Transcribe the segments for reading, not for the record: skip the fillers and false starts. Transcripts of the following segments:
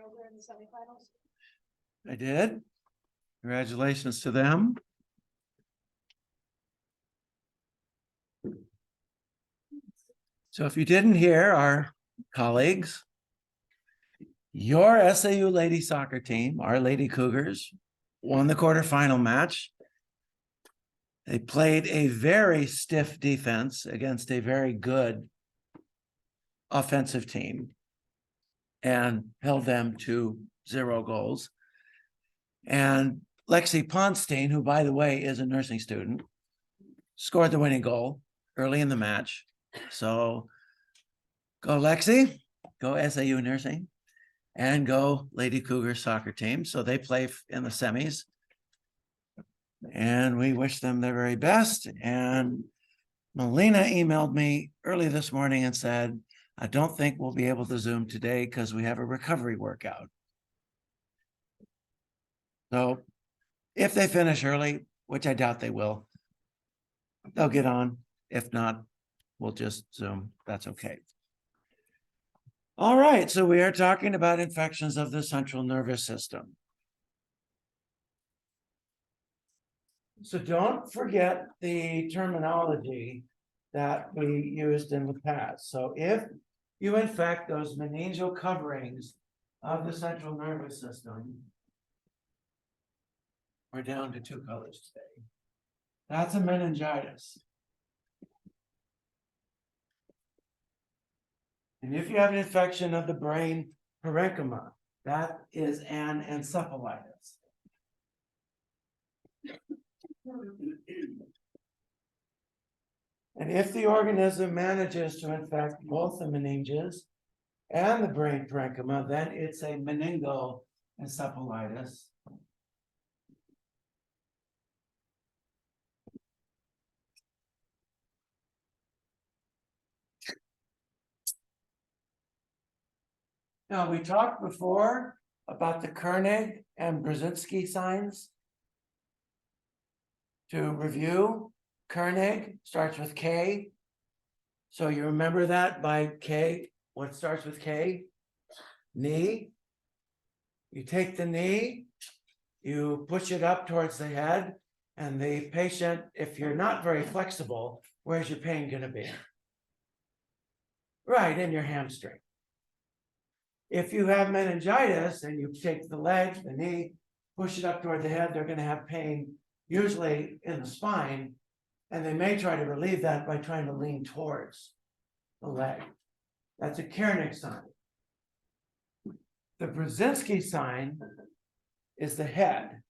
girls are in the semifinals. I did. Congratulations to them. So if you didn't hear our colleagues, your SAU lady soccer team, our Lady Cougars, won the quarterfinal match. They played a very stiff defense against a very good offensive team and held them to 0 goals. And Lexi Ponstein, who, by the way, is a nursing student, scored the winning goal early in the match. So go Lexi, go SAU nursing, and go Lady Cougars soccer team. So they play in the semis. And we wish them their very best. And Melina emailed me early this morning and said, I don't think we'll be able to Zoom today because we have a recovery workout. So if they finish early, which I doubt they will, they'll get on. If not, we'll just Zoom. That's okay. All right, so we are talking about infections of the central nervous system. So don't forget the terminology that we used in the past. So if you infect those meningeal coverings of the central nervous system, we're down to 2 colors today. That's a meningitis. And if you have an infection of the brain parenchyma, that is an encephalitis. And if the organism manages to infect both the meninges and the brain parenchyma, then it's a meningoencephalitis. Now, we talked before about the Koenig and Brzezinski signs. To review, Koenig starts with K. So you remember that by K. What starts with K? Knee. You take the knee, you push it up towards the head, and the patient, if you're not very flexible, where's your pain going to be? Right, in your hamstring. If you have meningitis and you take the leg, the knee, push it up toward the head, they're going to have pain, usually in the spine, and they may try to relieve that by trying to lean towards the leg. That's a Koenig sign. The Brzezinski sign is the head.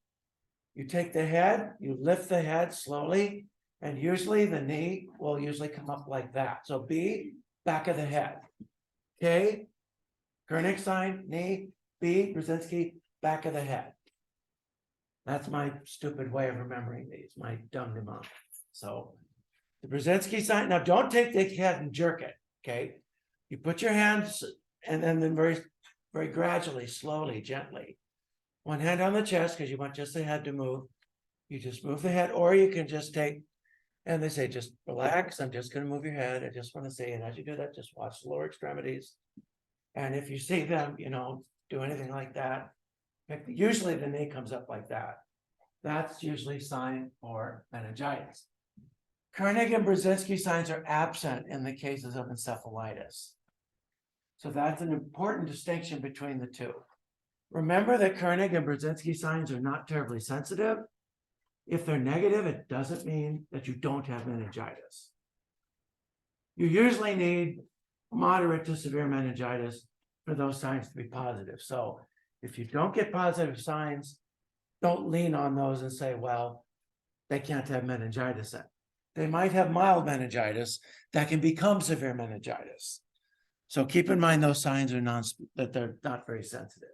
You take the head, you lift the head slowly, and usually the knee will usually come up like that. So B, back of the head. K, Koenig sign, knee, B, Brzezinski, back of the head. That's my stupid way of remembering these, my dumb mnemonic. So the Brzezinski sign, now don't take the head and jerk it, okay? You put your hands and then very, very gradually, slowly, gently. One hand on the chest because you want just the head to move. You just move the head, or you can just take, and they say, just relax. I'm just going to move your head. I just want to say, and as you do that, just watch the lower extremities. And if you see them, do anything like that, usually the knee comes up like that. That's usually a sign for meningitis. Koenig and Brzezinski signs are absent in the cases of encephalitis. So that's an important distinction between the two. Remember that Koenig and Brzezinski signs are not terribly sensitive. If they're negative, it doesn't mean that you don't have meningitis. You usually need moderate to severe meningitis for those signs to be positive. So if you don't get positive signs, don't lean on those and say, well, they can't have meningitis then. They might have mild meningitis that can become severe meningitis. So keep in mind those signs are that they're not very sensitive.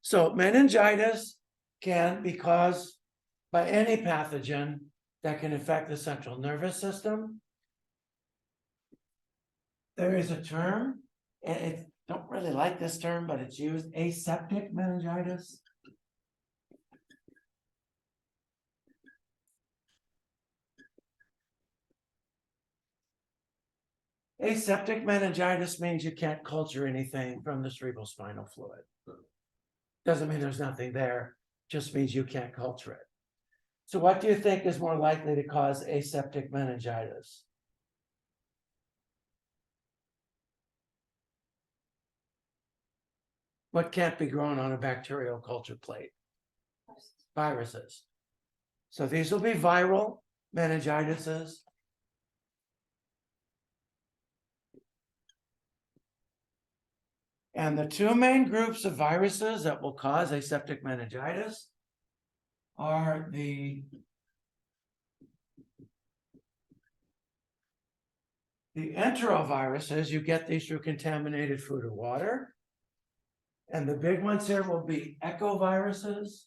So meningitis can be caused by any pathogen that can infect the central nervous system. There is a term, and I don't really like this term, but it's used, aseptic meningitis. Aseptic meningitis means you can't culture anything from the cerebrospinal fluid. Doesn't mean there's nothing there, just means you can't culture it. So what do you think is more likely to cause aseptic meningitis? What can't be grown on a bacterial culture plate? Viruses. So these will be viral meningitises. And the two main groups of viruses that will cause aseptic meningitis are the enteroviruses. You get these through contaminated food or water. And the big ones here will be echoviruses.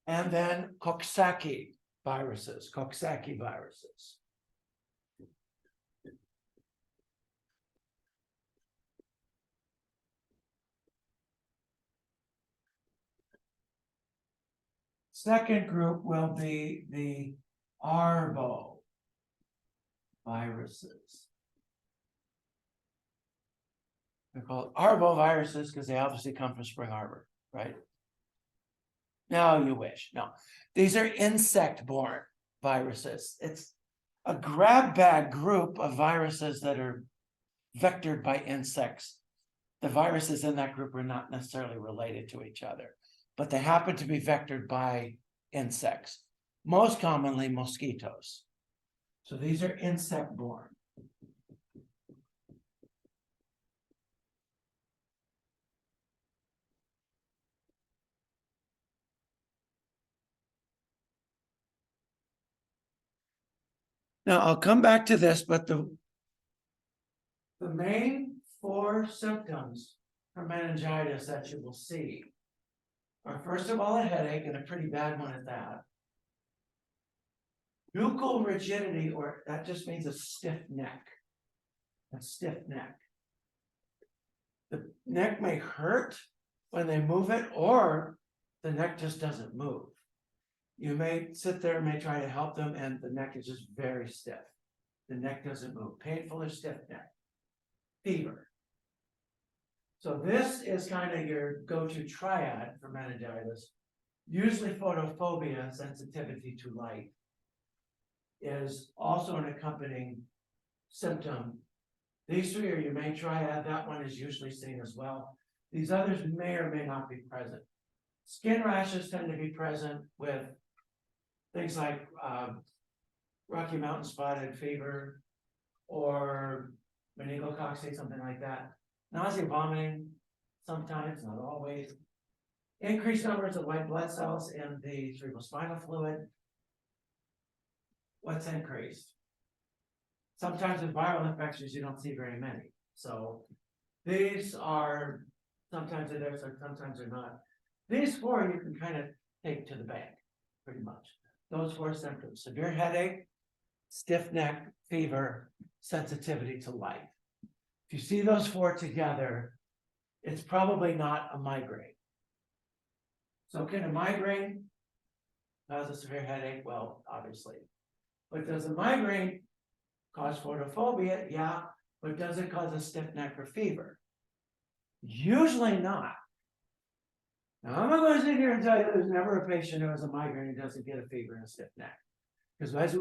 And then Coxsackie viruses. Second group will be the arboviruses. They're called arboviruses because they obviously come from Spring Arbor, right? No, you wish. No, these are insect-borne viruses. It's a grab bag group of viruses that are vectored by insects. The viruses in that group are not necessarily related to each other, but they happen to be vectored by insects, most commonly mosquitoes. So these are insect-borne. Now I'll come back to this, but the main 4 symptoms for meningitis that you will see are, first of all, a headache, and a pretty bad one at that. Buccal rigidity, or that just means a stiff neck. A stiff neck. The neck may hurt when they move it, or the neck just doesn't move. You may sit there and may try to help them, and the neck is just very stiff. The neck doesn't move. Painful or stiff neck. Fever. So this is kind of your go-to triad for meningitis. Usually photophobia, sensitivity to light, is also an accompanying symptom. These 3 are your main triad. That one is usually seen as well. These others may or may not be present. Skin rashes tend to be present with things like Rocky Mountain spotted fever or meningococcus, something like that. Nausea, vomiting, sometimes, not always. Increased numbers of white blood cells in the cerebrospinal fluid. What's increased? Sometimes with viral infections, you don't see very many. So these are, sometimes they're there, sometimes they're not. These 4 you can kind of take to the bank, pretty much. Those 4 symptoms: severe headache, stiff neck, fever, sensitivity to light. If you see those 4 together, it's probably not a migraine. So can a migraine cause a severe headache? Well, obviously. But does a migraine cause photophobia? Yeah. But does it cause a stiff neck or fever? Usually not. Now, I'm not going to sit here and tell you there's never a patient who has a migraine who doesn't get a fever and a stiff neck. Because as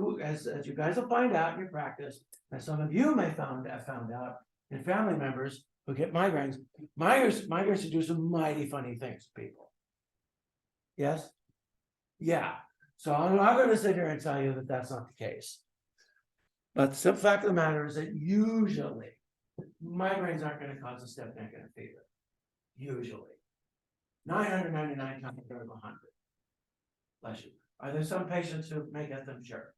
you guys will find out in your practice, as some of you may have found out, and family members who get migraines to do some mighty funny things to people. Yes? Yeah. So I'm not going to sit here and tell you that that's not the case. But the simple fact of the matter is that usually migraines aren't going to cause a stiff neck and a fever. Usually. 999 times out of 100. Bless you. Are there some patients who may get them? Sure.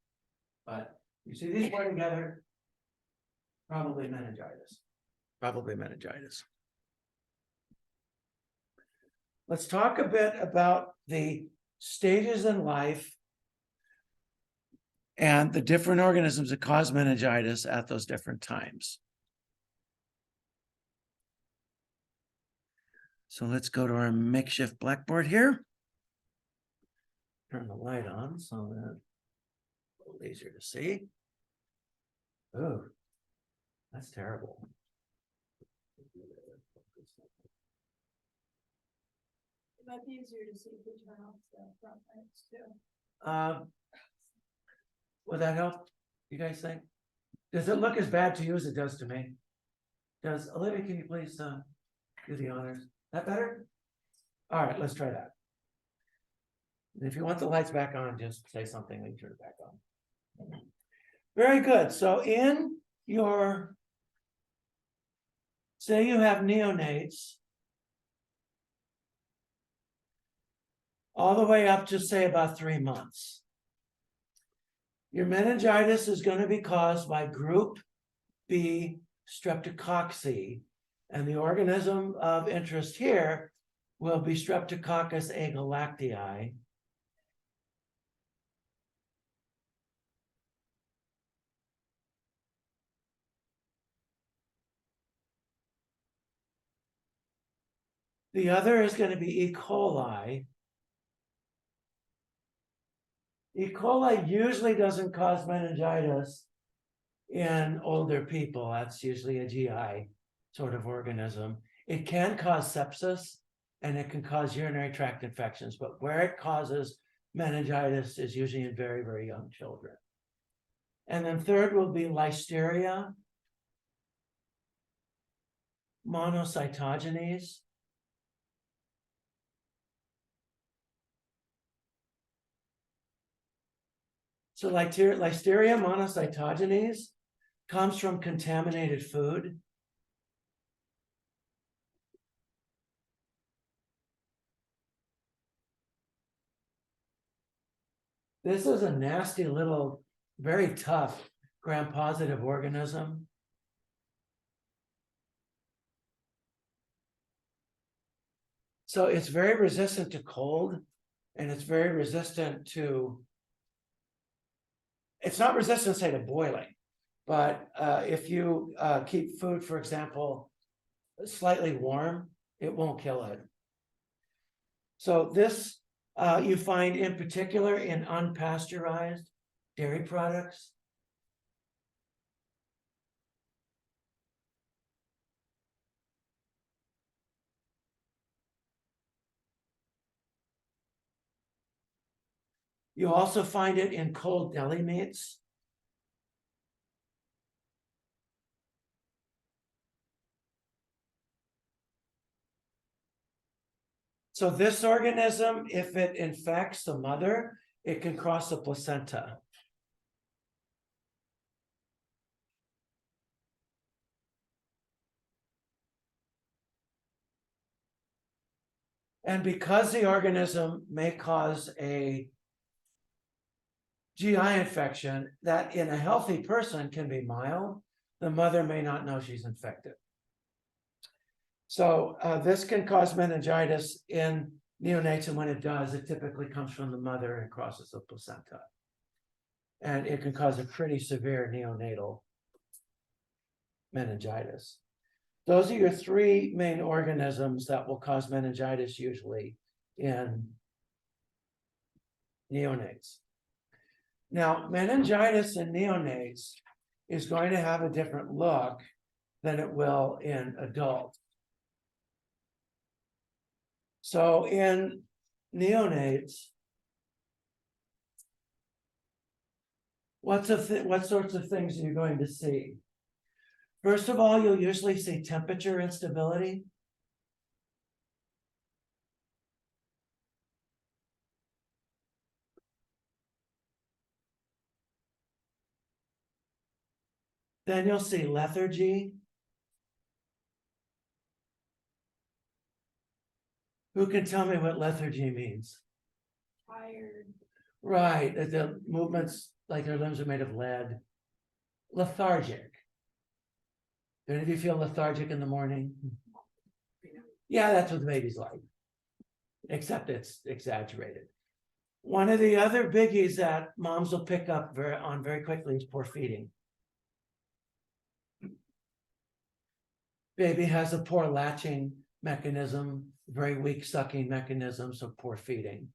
But you see these 4 together, probably meningitis. Probably meningitis. Let's talk a bit about the stages in life and the different organisms that cause meningitis at those different times. So let's go to our makeshift blackboard here. turn the light on so that a little easier to see. Oh, that's terrible. It might be easier to see if we turn off the front lights too. Would that help? You guys think? Does it look as bad to you as it does to me? Does Olivia, can you please do the honors? That better? All right, let's try that. If you want the lights back on, just say something and turn it back on. Very good. So in your, say you have neonates, all the way up to say about 3 months. Your meningitis is going to be caused by group B streptococci, and the organism of interest here will be Streptococcus agalactiae. The other is going to be E. coli. E. coli usually doesn't cause meningitis in older people. That's usually a GI sort of organism. It can cause sepsis and it can cause urinary tract infections, but where it causes meningitis is usually in very, very young children. And then third will be Listeria monocytogenes. So Listeria monocytogenes comes from contaminated food. This is a nasty little, very tough gram-positive organism. So it's very resistant to cold, and it's very resistant to, it's not resistant, say, to boiling, but if you keep food, for example, slightly warm, it won't kill it. So this you find in particular in unpasteurized dairy products. You also find it in cold deli meats. So this organism, if it infects the mother, it can cross the placenta. And because the organism may cause a GI infection that in a healthy person can be mild, the mother may not know she's infected. So this can cause meningitis in neonates, and when it does, it typically comes from the mother and crosses the placenta. And it can cause a pretty severe neonatal meningitis. Those are your three main organisms that will cause meningitis usually in neonates. Now, meningitis in neonates is going to have a different look than it will in adults. So in neonates, what sorts of things are you going to see? First of all, you'll usually see temperature instability. Then you'll see lethargy. Who can tell me what lethargy means? Tired. Right, the movements like their limbs are made of lead. Lethargic. Do any of you feel lethargic in the morning? Yeah, that's what the baby's like, except it's exaggerated. One of the other biggies that moms will pick up very quickly is poor feeding. Baby has a poor latching mechanism, very weak sucking mechanism, so poor feeding.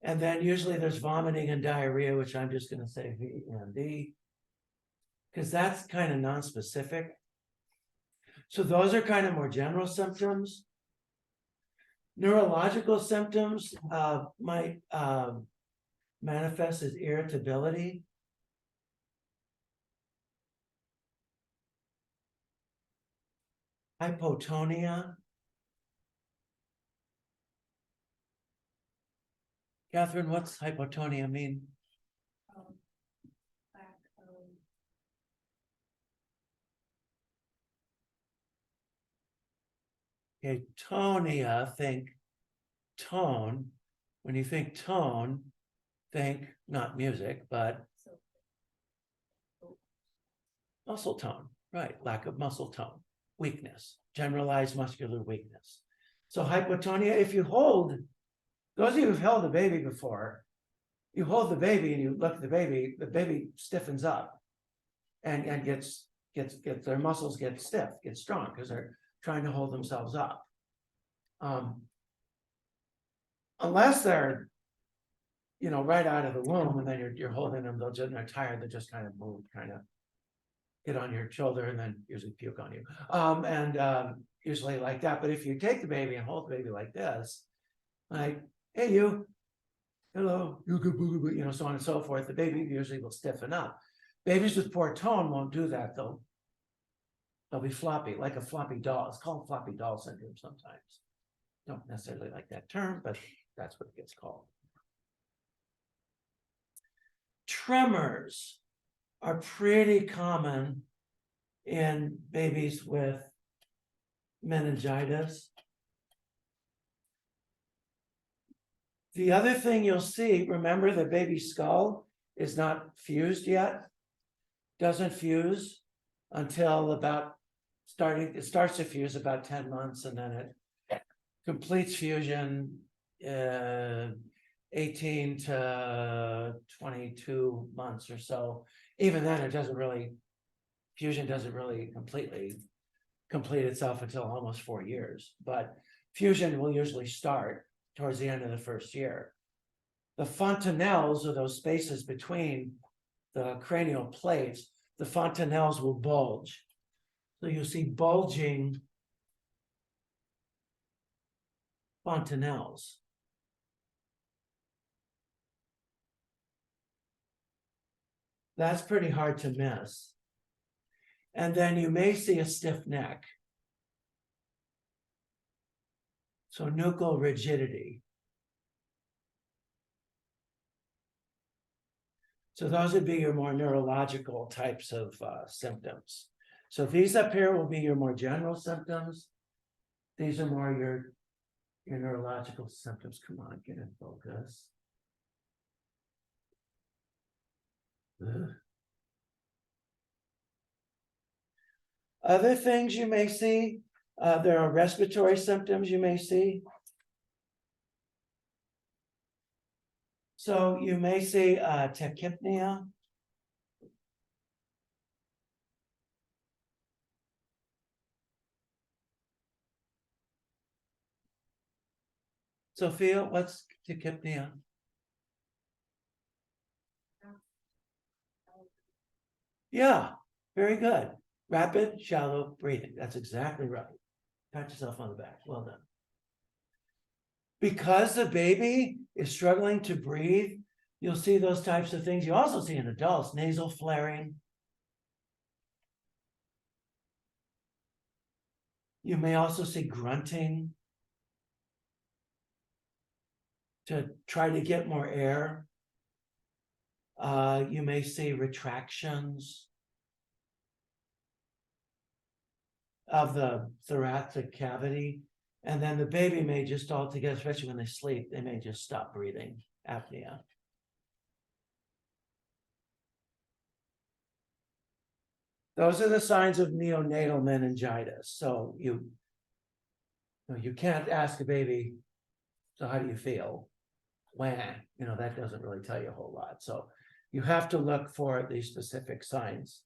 And then usually there's vomiting and diarrhea, which I'm just gonna say VND. Because that's kind of non-specific. So those are kind of more general symptoms. Neurological symptoms might manifest as irritability. Hypotonia. Catherine, what's hypotonia mean? Lack of Okay, tonia, think tone. When you think tone, think not music, but muscle tone, right? Lack of muscle tone, weakness, generalized muscular weakness. So hypotonia, if you hold, those of you who've held a baby before, you hold the baby and you look at the baby stiffens up and gets their muscles get stiff, get strong because they're trying to hold themselves up. Unless they're, right out of the womb and then you're holding them, they're tired, they just kind of move, kind of get on your shoulder and then usually puke on you. Usually like that. But if you take the baby and hold the baby like this, like, hey, you, hello, you so on and so forth, the baby usually will stiffen up. Babies with poor tone won't do that though. They'll be floppy, like a floppy doll. It's called floppy doll syndrome sometimes. Don't necessarily like that term, but that's what it gets called. Tremors are pretty common in babies with meningitis. The other thing you'll see, remember the baby's skull is not fused yet. Doesn't fuse until it starts to fuse about 10 months and then it completes fusion 18 to 22 months or so. Even then fusion doesn't really completely complete itself until almost 4 years, but fusion will usually start towards the end of the first year. The fontanelles, or those spaces between the cranial plates, the fontanelles will bulge. So you see bulging fontanelles. That's pretty hard to miss. And then you may see a stiff neck. So nuchal rigidity. So those would be your more neurological types of symptoms. So these up here will be your more general symptoms. These are more your neurological symptoms. Come on, get in focus. Ugh. Other things you may see, there are respiratory symptoms you may see. So you may see tachypnea. Sophia, what's tachypnea? Yeah, very good. Rapid, shallow breathing. That's exactly right. Pat yourself on the back. Well done. Because the baby is struggling to breathe, you'll see those types of things. You also see in adults, nasal flaring. You may also see grunting to try to get more air. You may see retractions of the thoracic cavity. And then the baby may just altogether, especially when they sleep, they may just stop breathing, apnea. Those are the signs of neonatal meningitis. So you can't ask a baby, so how do you feel? When, that doesn't really tell you a whole lot. So you have to look for these specific signs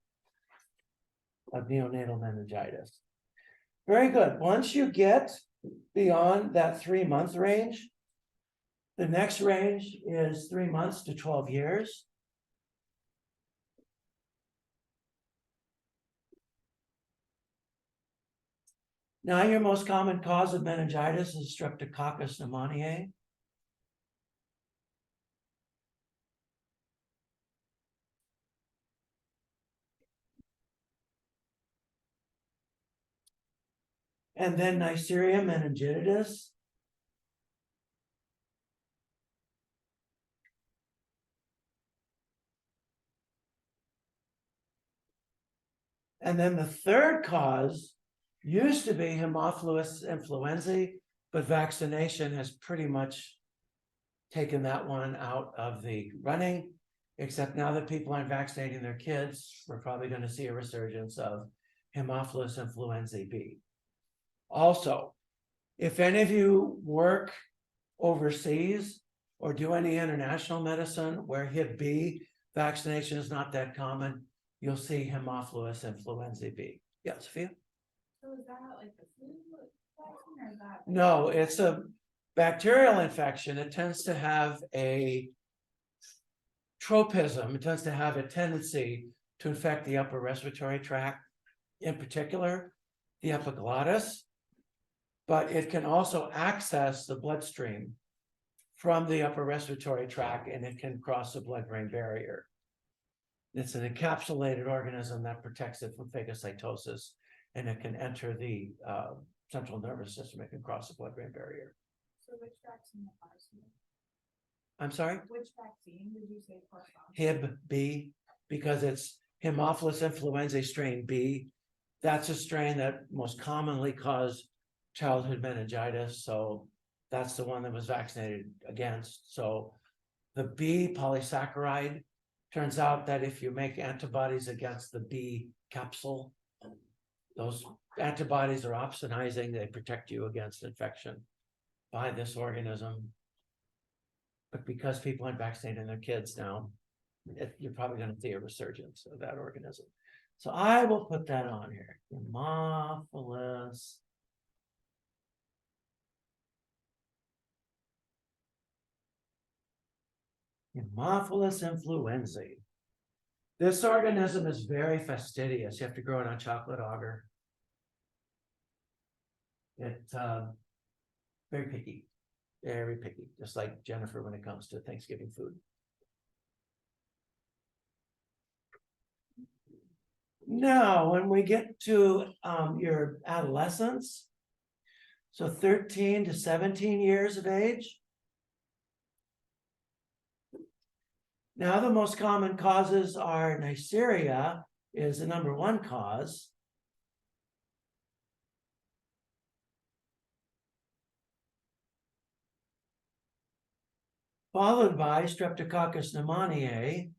of neonatal meningitis. Very good. Once you get beyond that 3-month range, The next range is 3 months to 12 years. Now, your most common cause of meningitis is Streptococcus pneumoniae. And then Neisseria meningitidis. And then the third cause used to be Haemophilus influenzae, but vaccination has pretty much taken that one out of the running, except now that people aren't vaccinating their kids, we're probably going to see a resurgence of Haemophilus influenzae B. Also, if any of you work overseas or do any international medicine where Hib B vaccination is not that common, you'll see Haemophilus influenzae B. Yeah, Sophia? So is that like the flu vaccine or is that? No, it's a bacterial infection. It tends to have a tropism. It tends to have a tendency to infect the upper respiratory tract, in particular, the epiglottis, but it can also access the bloodstream from the upper respiratory tract, and it can cross the blood-brain barrier. It's an encapsulated organism that protects it from phagocytosis, and it can enter the central nervous system. It can cross the blood-brain barrier. So which vaccine applies to it? I'm sorry? Which vaccine did you say corresponds? Hib B, because it's Haemophilus influenzae strain B. That's a strain that most commonly caused childhood meningitis. So that's the one that was vaccinated against. So the B polysaccharide, turns out that if you make antibodies against the B capsule, those antibodies are opsonizing. They protect you against infection by this organism. But because people aren't vaccinating their kids now, you're probably going to see a resurgence of that organism. So I will put that on here. Haemophilus influenzae. This organism is very fastidious. You have to grow it on chocolate agar. It's very picky, just like Jennifer when it comes to Thanksgiving food. Now, when we get to your adolescence, so 13 to 17 years of age. Now, the most common causes are Neisseria is the number one cause. Followed by Streptococcus pneumoniae.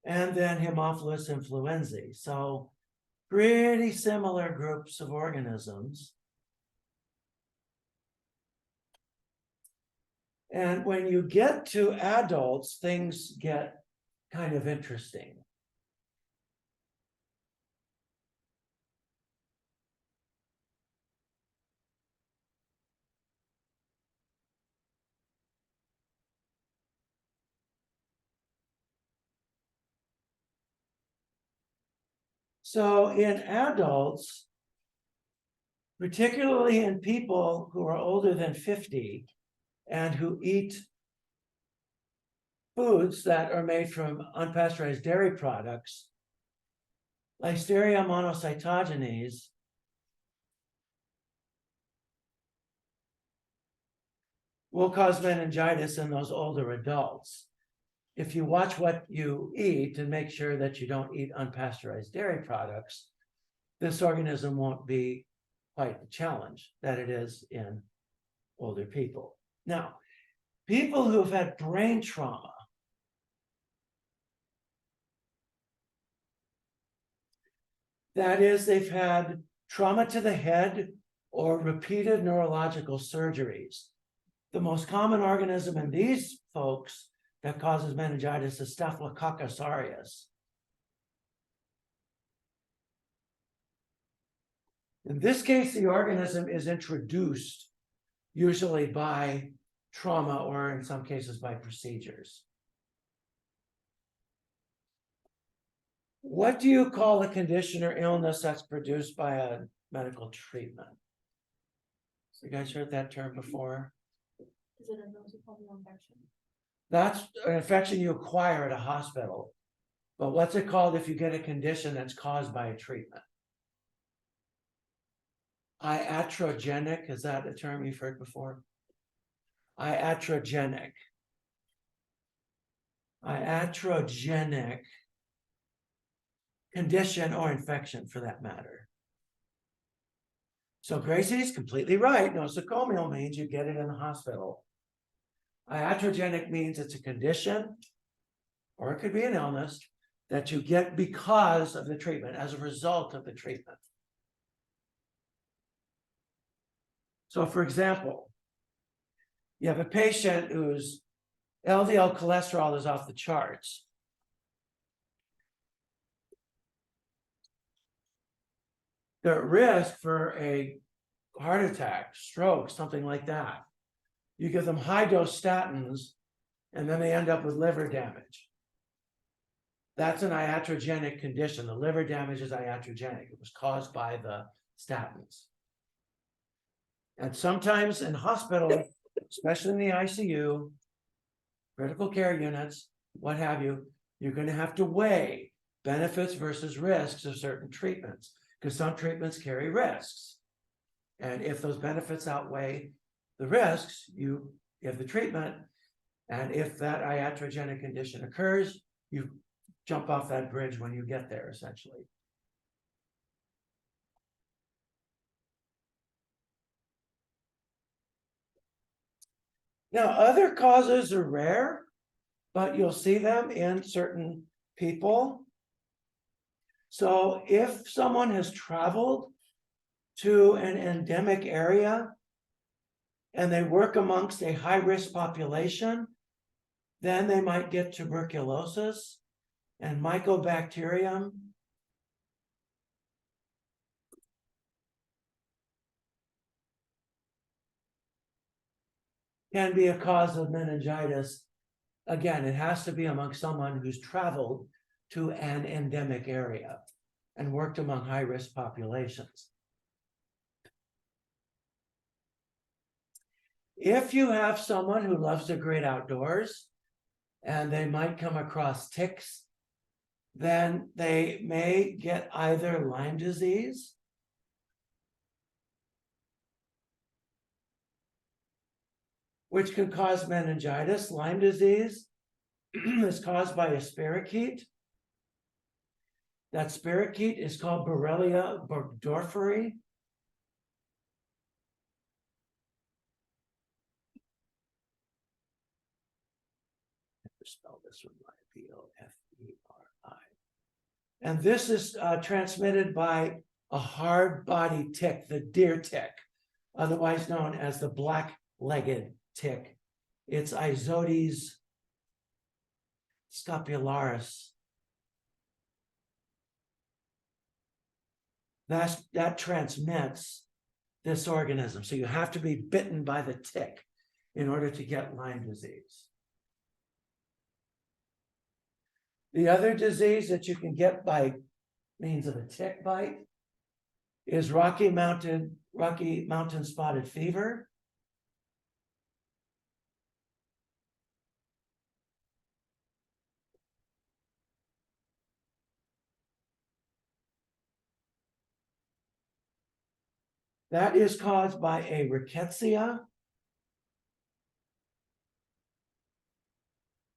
And then Haemophilus influenzae. So pretty similar groups of organisms. And when you get to adults, things get kind of interesting. So in adults, particularly in people who are older than 50 and who eat foods that are made from unpasteurized dairy products, Listeria monocytogenes will cause meningitis in those older adults. If you watch what you eat and make sure that you don't eat unpasteurized dairy products, this organism won't be quite the challenge that it is in older people. Now, people who've had brain trauma, that is, they've had trauma to the head or repeated neurological surgeries. The most common organism in these folks that causes meningitis is Staphylococcus aureus. In this case, the organism is introduced usually by trauma or in some cases by procedures. What do you call a condition or illness that's produced by a medical treatment? So you guys heard that term before? Is it a nosocomial infection? That's an infection you acquire at a hospital. But what's it called if you get a condition that's caused by a treatment? Iatrogenic, is that a term you've heard before? Iatrogenic. Iatrogenic condition or infection for that matter. So Gracie's completely right. Nosocomial means you get it in the hospital. Iatrogenic means it's a condition, or it could be an illness, that you get because of the treatment, as a result of the treatment. So for example, you have a patient whose LDL cholesterol is off the charts. They're at risk for a heart attack, stroke, something like that. You give them high dose statins, and then they end up with liver damage. That's an iatrogenic condition. The liver damage is iatrogenic. It was caused by the statins. And sometimes in hospital, especially in the ICU, critical care units, what have you, you're going to have to weigh benefits versus risks of certain treatments, because some treatments carry risks. And if those benefits outweigh the risks, you give the treatment. And if that iatrogenic condition occurs, you jump off that bridge when you get there, essentially. Now, other causes are rare, but you'll see them in certain people. So if someone has traveled to an endemic area and they work amongst a high-risk population, then they might get tuberculosis and mycobacterium. Can be a cause of meningitis. Again, it has to be among someone who's traveled to an endemic area and worked among high-risk populations. If you have someone who loves the great outdoors and they might come across ticks, then they may get either Lyme disease which can cause meningitis. Lyme disease is caused by a spirochete. That spirochete is called Borrelia burgdorferi. Spell this one right, B-O-F-E-R-I. And this is transmitted by a hard-bodied tick, the deer tick, otherwise known as the black-legged tick. It's Isotes scapularis. That transmits this organism. So you have to be bitten by the tick in order to get Lyme disease. The other disease that you can get by means of a tick bite is Rocky Mountain spotted fever. That is caused by a rickettsia.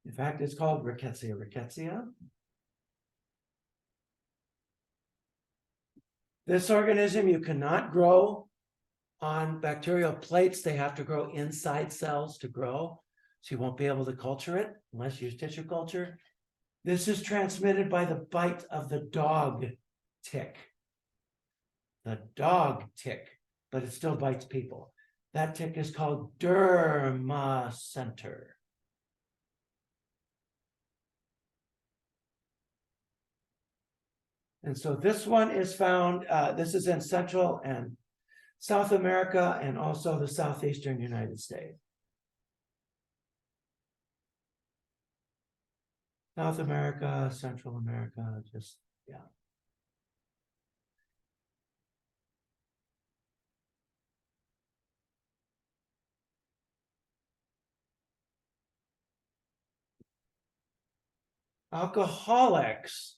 In fact, it's called rickettsia. This organism you cannot grow on bacterial plates. They have to grow inside cells to grow. So you won't be able to culture it unless you use tissue culture. This is transmitted by the bite of the dog tick. The dog tick, but it still bites people. That tick is called dermacenter. And so this one is found, this is in Central and South America and also the southeastern United States. South America, Central America, just, yeah. Alcoholics.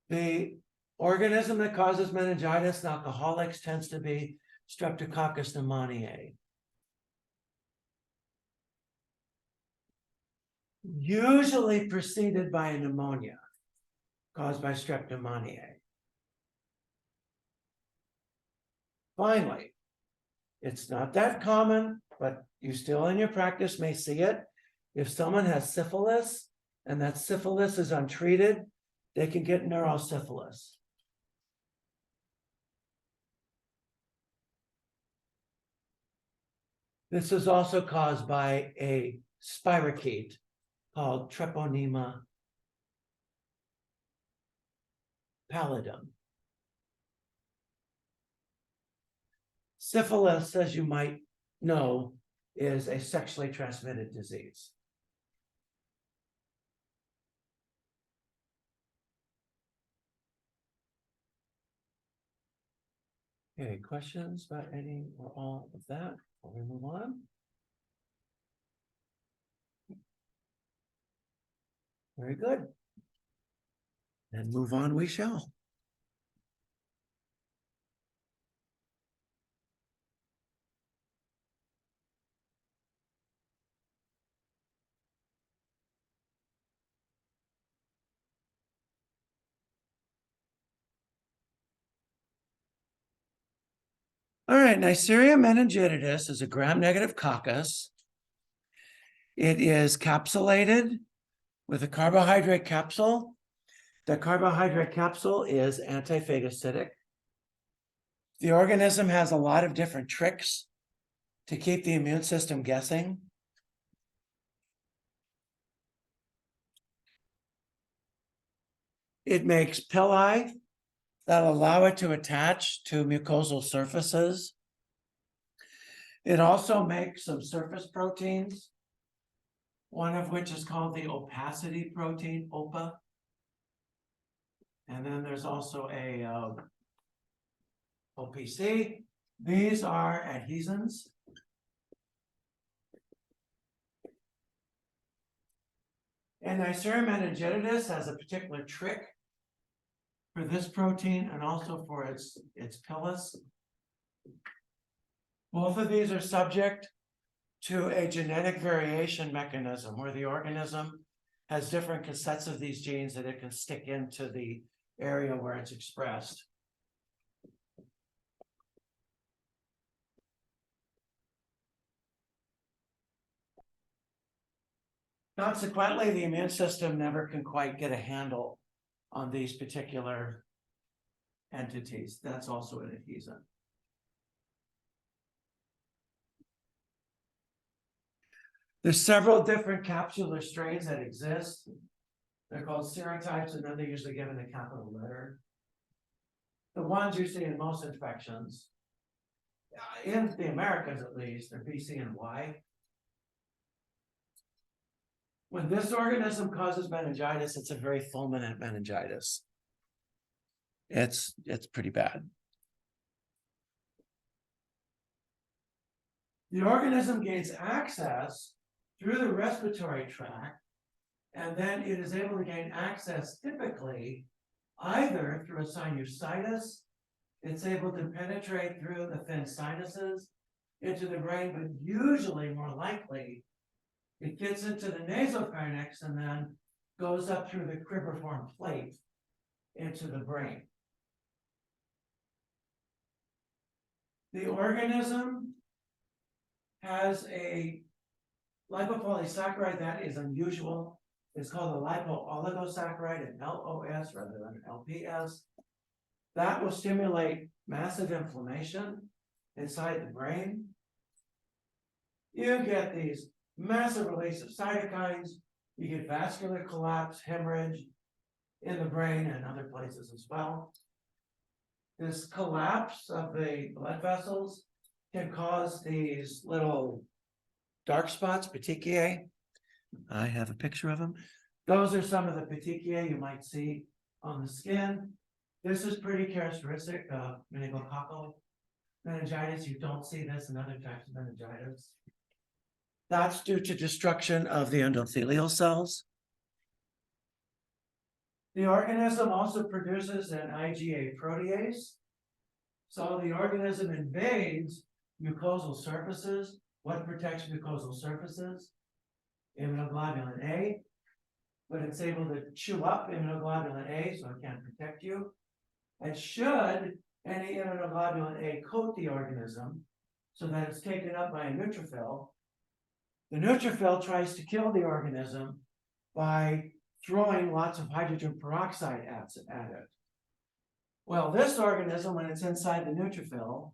The organism that causes meningitis in alcoholics tends to be Streptococcus pneumoniae. Usually preceded by a pneumonia caused by strep pneumoniae. Finally, it's not that common, but you still in your practice may see it. If someone has syphilis and that syphilis is untreated, they can get neurosyphilis. This is also caused by a spirochete called Treponema pallidum. Syphilis, as you might know, is a sexually transmitted disease. Okay, questions about any or all of that before we move on? Very good. Then move on we shall. All right, Neisseria meningitidis is a gram-negative coccus. It is capsulated with a carbohydrate capsule. The carbohydrate capsule is antiphagocytic. The organism has a lot of different tricks to keep the immune system guessing. It makes pili that allow it to attach to mucosal surfaces. It also makes some surface proteins, one of which is called the opacity protein, OPA. And then there's also a OPC. These are adhesins. And Neisseria meningitidis has a particular trick for this protein and also for its pilus. Both of these are subject to a genetic variation mechanism where the organism has different cassettes of these genes that it can stick into the area where it's expressed. Consequently, the immune system never can quite get a handle on these particular entities. That's also an adhesion. There's several different capsular strains that exist. They're called serotypes, and then they're usually given a capital letter. The ones you see in most infections, in the Americas at least, are B, C, and Y. When this organism causes meningitis, it's a very fulminant meningitis. It's pretty bad. The organism gains access through the respiratory tract, and then it is able to gain access typically either through a sinusitis. It's able to penetrate through the thin sinuses into the brain, but usually more likely it gets into the nasopharynx and then goes up through the cribriform plate into the brain. The organism has a lipopolysaccharide that is unusual. It's called a lipo-oligosaccharide, an LOS rather than an LPS. That will stimulate massive inflammation inside the brain. You get these massive release of cytokines. You get vascular collapse, hemorrhage. in the brain and other places as well. This collapse of the blood vessels can cause these little dark spots, petechiae. I have a picture of them. Those are some of the petechiae you might see on the skin. This is pretty characteristic of meningococcal meningitis. You don't see this in other types of meningitis. That's due to destruction of the endothelial cells. The organism also produces an IgA protease. So the organism invades mucosal surfaces. What protects mucosal surfaces? Immunoglobulin A. But it's able to chew up immunoglobulin A, so it can't protect you. And should any immunoglobulin A coat the organism so that it's taken up by a neutrophil, the neutrophil tries to kill the organism by throwing lots of hydrogen peroxide at it. Well, this organism, when it's inside the neutrophil,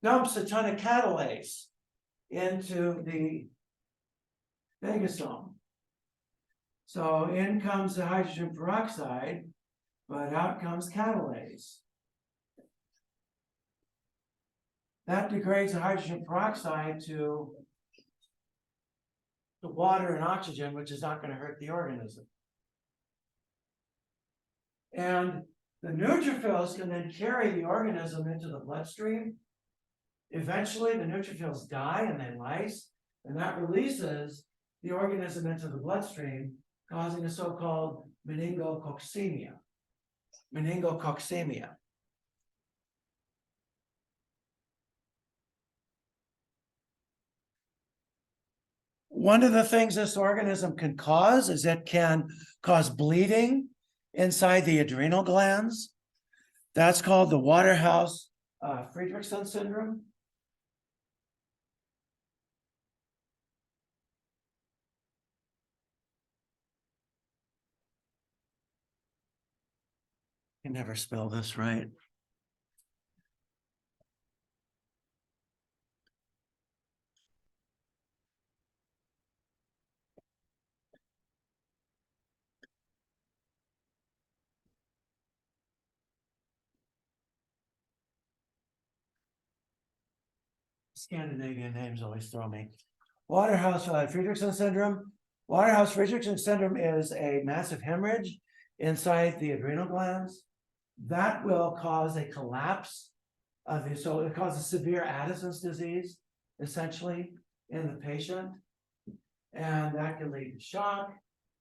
dumps a ton of catalase into the phagosome. So in comes the hydrogen peroxide, but out comes catalase. That degrades the hydrogen peroxide to water and oxygen, which is not going to hurt the organism. And the neutrophils can then carry the organism into the bloodstream. Eventually, the neutrophils die and they lyse, and that releases the organism into the bloodstream, causing a so-called meningococcemia. Meningococcemia. One of the things this organism can cause is it can cause bleeding inside the adrenal glands. That's called the Waterhouse-Friderichsen syndrome. I can never spell this right. Scandinavian names always throw me. Waterhouse-Friderichsen syndrome. Waterhouse-Friderichsen syndrome is a massive hemorrhage inside the adrenal glands. That will cause a collapse of the, so it causes severe Addison's disease, essentially, in the patient. And that can lead to shock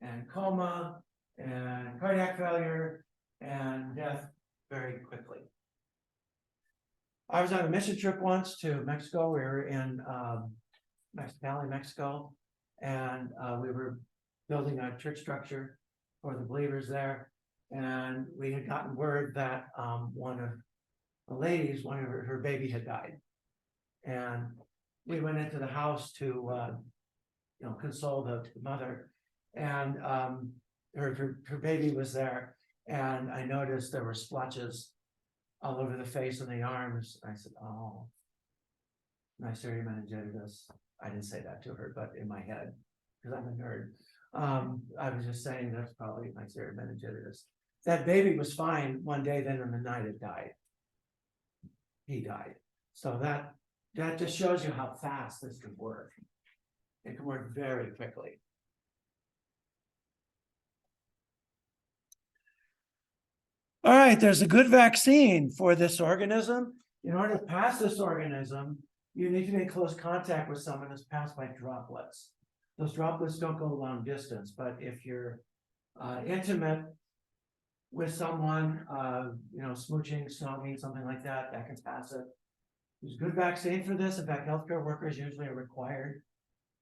and coma and cardiac failure and death very quickly. I was on a mission trip once to Mexico. We were in Mexicali, Mexico, and we were building a church structure for the believers there. And we had gotten word that one of the ladies, her baby had died. And we went into the house to console the mother. And her baby was there. And I noticed there were splotches all over the face and the arms. I said, oh, Neisseria meningitidis. I didn't say that to her, but in my head, because I'm a nerd. I was just saying that's probably Neisseria meningitidis. That baby was fine one day, then in the night it died. He died. So that just shows you how fast this can work. It can work very quickly. All right, there's a good vaccine for this organism. In order to pass this organism, you need to be in close contact with someone that's passed by droplets. Those droplets don't go a long distance, but if you're intimate with someone, smooching, snogging, something like that, that can pass it. There's a good vaccine for this. In fact, healthcare workers usually are required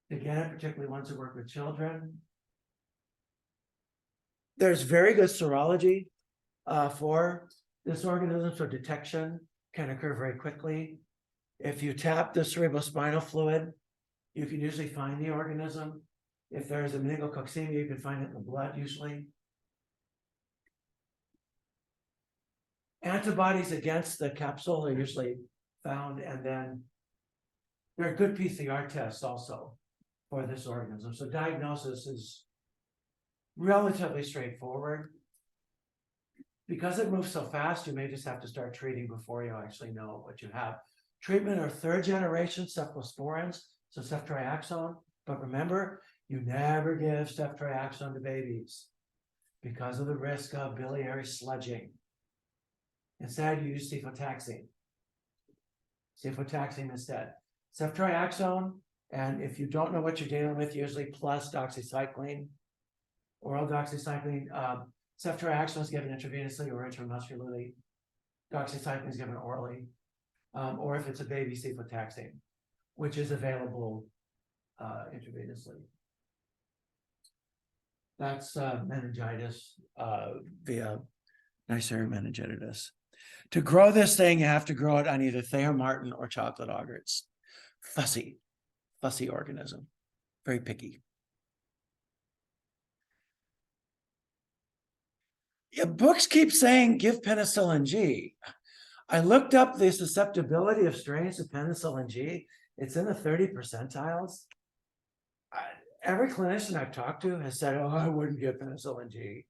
to get it, particularly ones who work with children. There's very good serology for this organism, so detection can occur very quickly. If you tap the cerebrospinal fluid, you can usually find the organism. If there's a meningococcemia, you can find it in the blood usually. Antibodies against the capsule are usually found, and then There are good PCR tests also for this organism, so diagnosis is relatively straightforward. Because it moves so fast, you may just have to start treating before you actually know what you have. Treatment are third generation cephalosporins, so ceftriaxone, but remember, you never give ceftriaxone to babies because of the risk of biliary sludging. Instead, you use cefotaxime. Cefotaxime instead. Ceftriaxone, and if you don't know what you're dealing with, usually plus doxycycline, oral doxycycline. Ceftriaxone is given intravenously or intramuscularly. Doxycycline is given orally, or if it's a baby, cefotaxime, which is available intravenously. That's meningitis via Neisseria meningitidis. To grow this thing, you have to grow it on either Thayer Martin or chocolate augurs. Fussy organism, very picky. Yeah, books keep saying give penicillin G. I looked up the susceptibility of strains to penicillin G. It's in the 30 percentiles. Every clinician I've talked to has said, oh, I wouldn't give penicillin G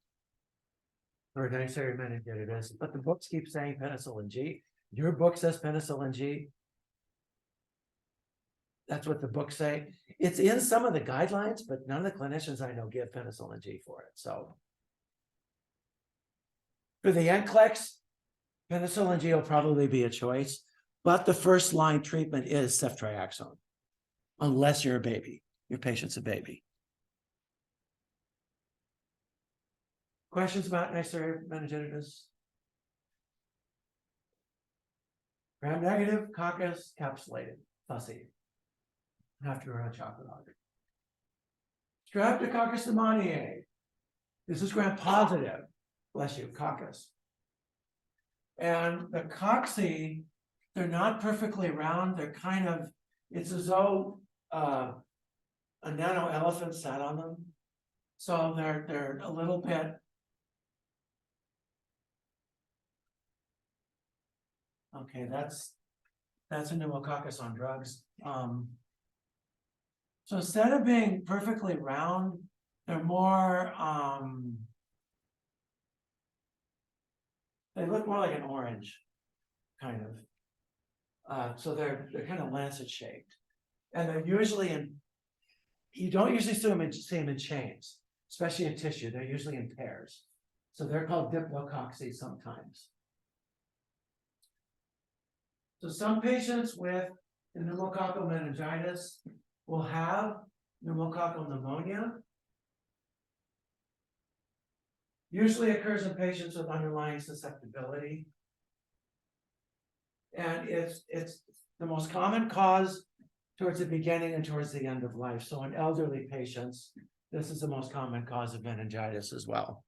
or Neisseria meningitidis, but the books keep saying penicillin G. Your book says penicillin G. That's what the books say. It's in some of the guidelines, but none of the clinicians I know give penicillin G for it. So for the NCLEX, penicillin G will probably be a choice, but the first line treatment is ceftriaxone, unless you're a baby, your patient's a baby. Questions about Neisseria meningitidis? Gram-negative, coccus, capsulated, fussy. Have to run a chocolate auger. Streptococcus pneumoniae. This is gram-positive. Bless you, coccus. And the cocci, they're not perfectly round. They're kind of, it's as though a nano elephant sat on them. So they're a little bit. Okay, that's a pneumococcus on drugs. So instead of being perfectly round, they're more they look more like an orange, kind of. So they're kind of lancet shaped, and they're usually in. You don't usually see them in chains, especially in tissue. They're usually in pairs, so they're called diplococci sometimes. So some patients with pneumococcal meningitis will have pneumococcal pneumonia. Usually occurs in patients with underlying susceptibility. And it's the most common cause towards the beginning and towards the end of life. So in elderly patients, this is the most common cause of meningitis as well.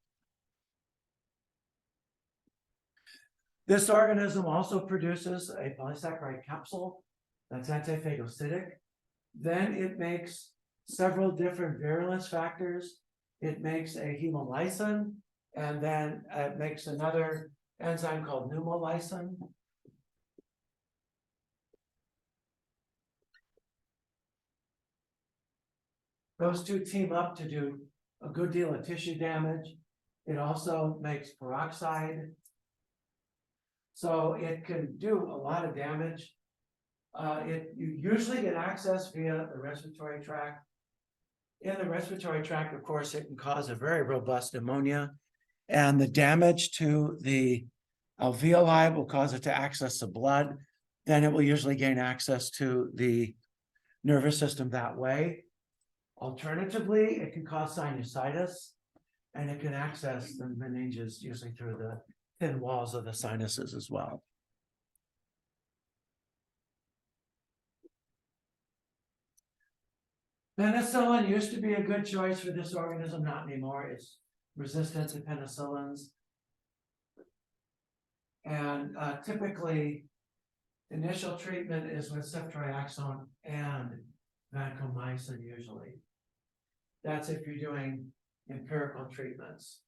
This organism also produces a polysaccharide capsule that's antiphagocytic. Then it makes several different virulence factors. It makes a hemolysin, and then it makes another enzyme called pneumolysin. Those two team up to do a good deal of tissue damage. It also makes peroxide. So it can do a lot of damage. You usually get access via the respiratory tract. In the respiratory tract, of course, it can cause a very robust pneumonia, and the damage to the alveoli will cause it to access the blood. Then it will usually gain access to the nervous system that way. Alternatively, it can cause sinusitis, and it can access the meninges usually through the thin walls of the sinuses as well. Penicillin used to be a good choice for this organism, not anymore. It's resistant to penicillins. And typically, initial treatment is with ceftriaxone and vancomycin usually. That's if you're doing empirical treatments.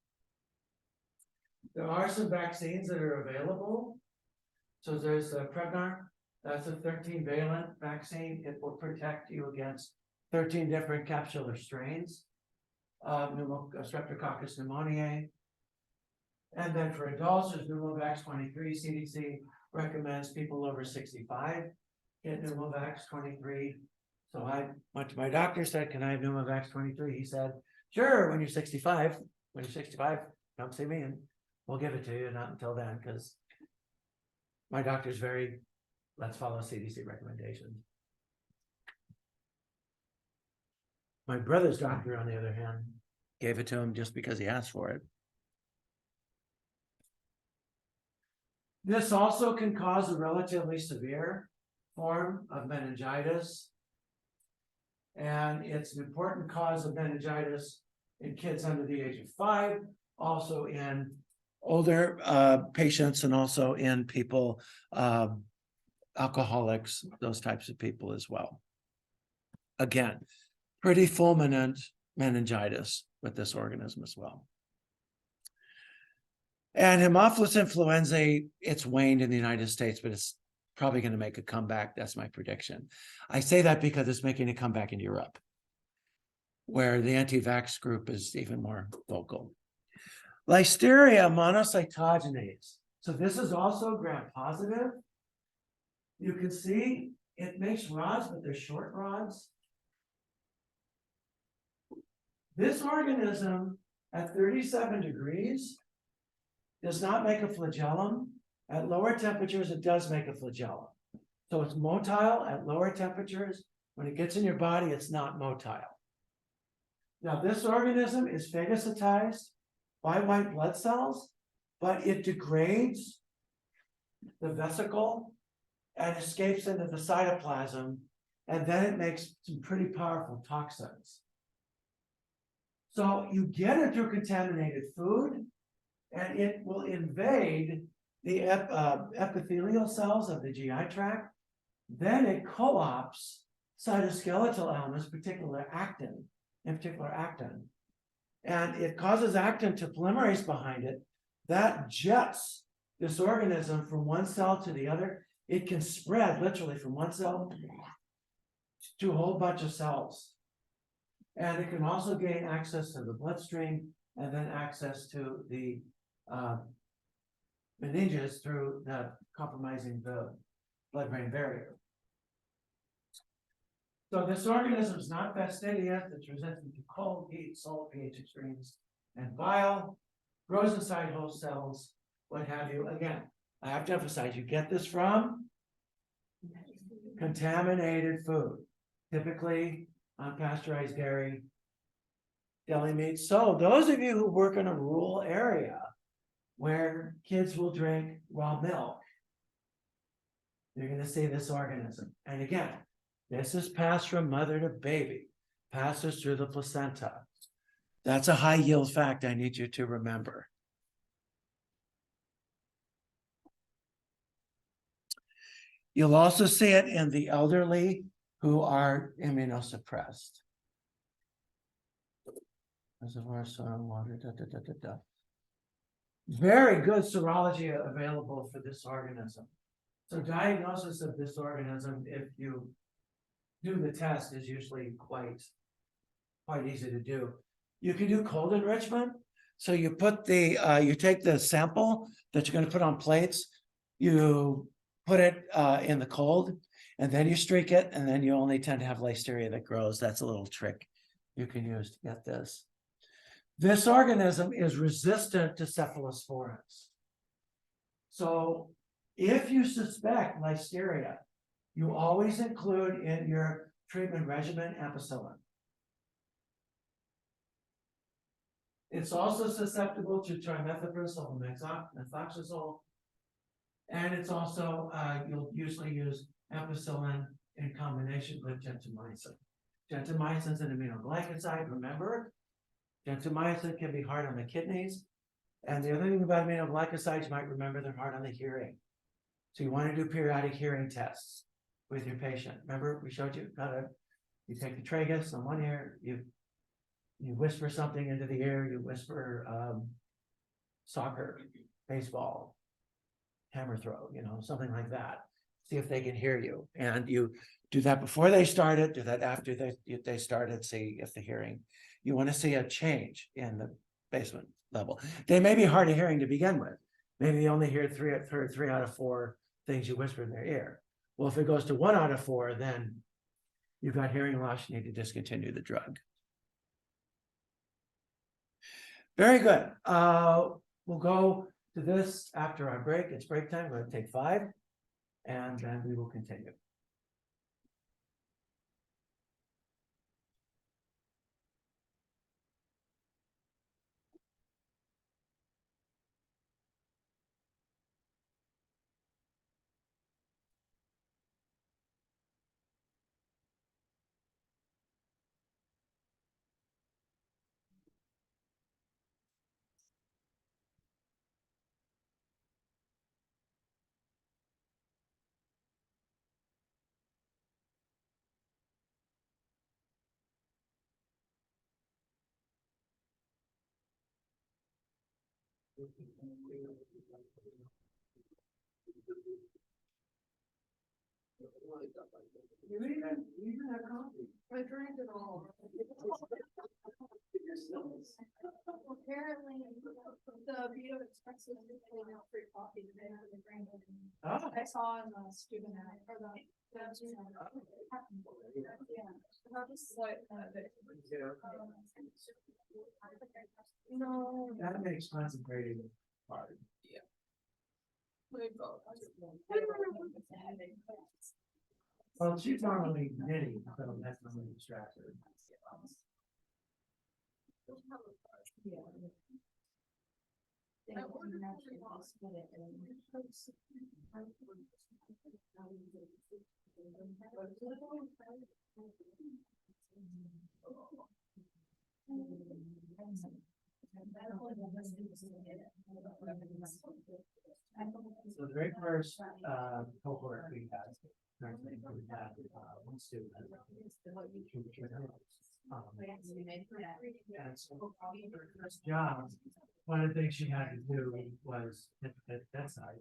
There are some vaccines that are available. So there's Prevnar, That's a 13-valent vaccine. It will protect you against 13 different capsular strains of Streptococcus pneumoniae. And then for adults, there's Pneumovax 23. CDC recommends people over 65 get Pneumovax 23. So I went to my doctor, said, can I have Pneumovax 23? He said, sure, when you're 65. When you're 65, come see me and we'll give it to you. Not until then, because my doctor's very, let's follow CDC recommendations. My brother's doctor, on the other hand, gave it to him just because he asked for it. This also can cause a relatively severe form of meningitis. And it's an important cause of meningitis in kids under the age of 5, also in older patients, and also in people, alcoholics, those types of people as well. Again, pretty fulminant meningitis with this organism as well. And Haemophilus influenzae, it's waned in the United States, but it's probably going to make a comeback. That's my prediction. I say that because it's making a comeback in Europe, where the anti-vax group is even more vocal. Listeria monocytogenes. So this is also gram-positive. You can see it makes rods, but they're short rods. This organism at 37 degrees does not make a flagellum. At lower temperatures, it does make a flagellum. So it's motile at lower temperatures. When it gets in your body, it's not motile. Now, this organism is phagocytized by white blood cells, but it degrades the vesicle and escapes into the cytoplasm, and then it makes some pretty powerful toxins. So you get it through contaminated food, and it will invade the epithelial cells of the GI tract. Then it co-ops cytoskeletal elements, in particular actin, and it causes actin to polymerase behind it. That jets this organism from one cell to the other. It can spread literally from one cell to a whole bunch of cells. And it can also gain access to the bloodstream and then access to the meninges through compromising the blood-brain barrier. So this organism is not fastidious. It's resistant to cold, heat, salt, pH extremes, and bile. Grows inside host cells, what have you. Again, I have to emphasize, you get this from contaminated food, typically unpasteurized dairy, deli meat. So those of you who work in a rural area where kids will drink raw milk, you're going to see this organism. And again, this is passed from mother to baby, passes through the placenta. That's a high yield fact I need you to remember. You'll also see it in the elderly who are immunosuppressed. Reservoir soil, water, Very good serology available for this organism. So diagnosis of this organism, if you do the test, is usually quite easy to do. You can do cold enrichment. So you put the you take the sample that you're going to put on plates, you put it in the cold, and then you streak it, and then you only tend to have listeria that grows. That's a little trick you can use to get this. This organism is resistant to cephalosporins. So if you suspect listeria, you always include in your treatment regimen ampicillin. It's also susceptible to trimethoprim, methoxazole, and it's also, you'll usually use ampicillin in combination with gentamicin. Gentamicin is an aminoglycoside, remember? Gentamicin can be hard on the kidneys. And the other thing about aminoglycosides, you might remember they're hard on the hearing. So you want to do periodic hearing tests with your patient. Remember, we showed you how to, you take the tragus on one ear, you whisper something into the ear, you whisper soccer, baseball, hammer throw, something like that. see if they can hear you. And you do that before they start it, do that after they started, see if the hearing, you want to see a change in the basement level. They may be hard of hearing to begin with. Maybe they only hear three out of four things you whisper in their ear. Well, if it goes to 1 out of 4, then you've got hearing loss, you need to discontinue the drug. Very good. We'll go to this after our break. It's break time. We're going to take 5, and then we will continue. You even have coffee. I drank it all. Apparently, the Vito Express was putting out free coffee today for the grand opening. Oh. I saw in the student ad or the. Yeah. I'll just like. No. That makes concentrating hard. Well, she's normally knitting, so that's normally distracted. So the very first cohort we had, one student. And so her first job, one of the things she had to do was at that side.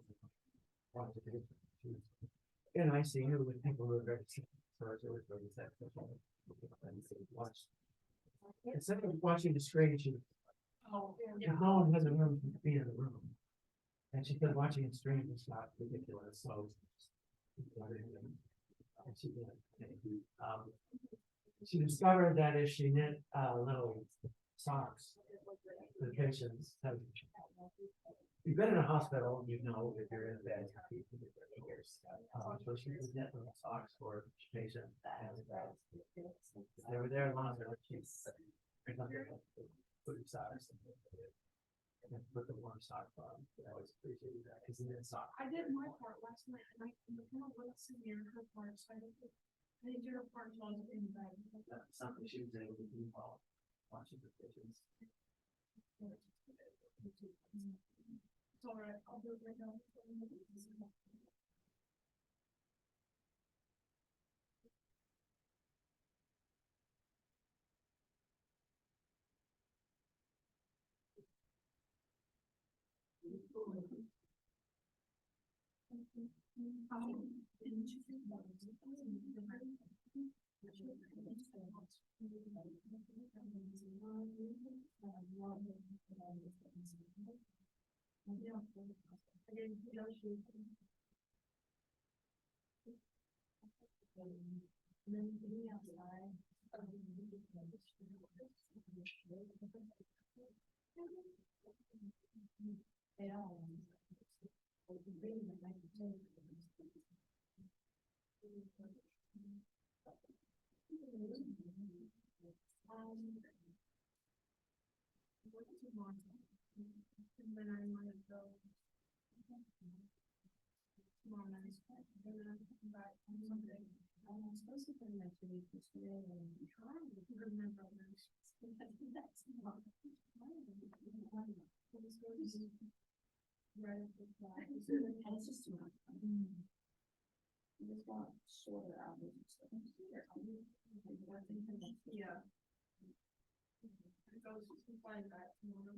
In ICU with people who are very sick, so it's always very sad. Instead of watching the screen, she no one has a room to be in the room. And she said watching the screen was not ridiculous, so and she did. She discovered that if she knit little socks for the patients, you've been in a hospital, you know if you're in a bed. So she would knit little socks for patients. They were there longer. She's put socks and put the warm socks on. I always appreciated that because he didn't sock. I did my part last night, and I was in here her part, so I didn't do her part until I was in bed. Something she was able to do while watching the patients. It's all right, I'll do it right now. And then I might go. Tomorrow night, and then I come back on Monday. I'm supposed to bring my to this year and try to remember this. That's not. Right at the flag. And it's just too much. You just want shorter hours and stuff. Yeah. I was just flying back tomorrow.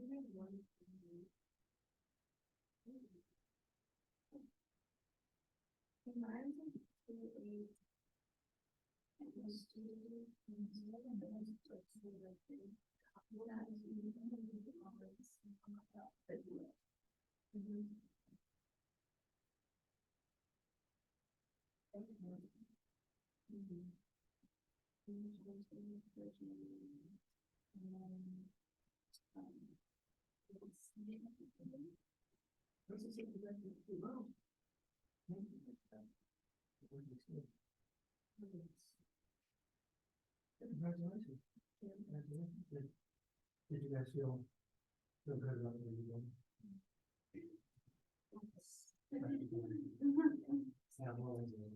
Congratulations. Did you guys feel good about what you're doing? Yeah, bowling days.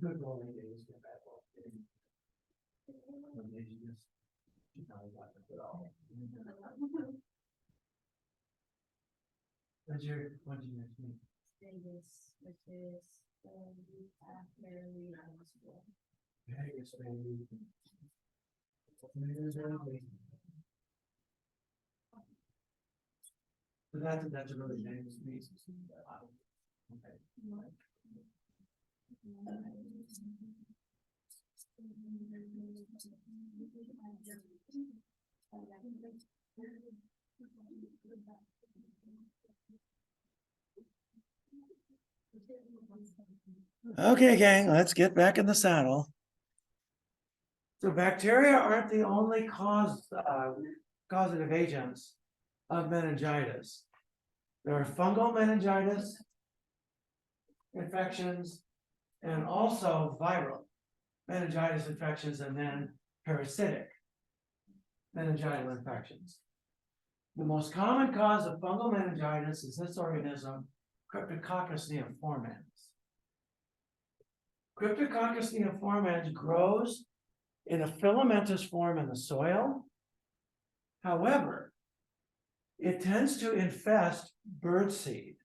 Good bowling days, good bad bowling days. Some days you just, you got it all. What'd you next meet? Vegas, which is after we were in school. Vegas, baby. So that's a really famous meet. Okay. Okay, gang, let's get back in the saddle. So bacteria aren't the only causative agents of meningitis. There are fungal meningitis infections and also viral meningitis infections and then parasitic meningitis infections. The most common cause of fungal meningitis is this organism, Cryptococcus neoformans. Cryptococcus neoformans grows in a filamentous form in the soil. However, it tends to infest birdseed.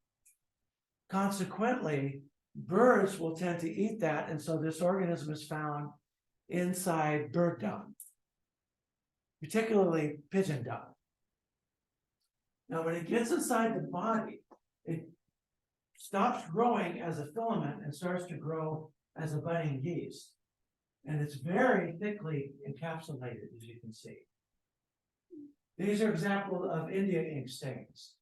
Consequently, birds will tend to eat that, and so this organism is found inside bird dung, particularly pigeon dung. Now, when it gets inside the body, it stops growing as a filament and starts to grow as a budding yeast. And it's very thickly encapsulated, as you can see. These are examples of India ink stains,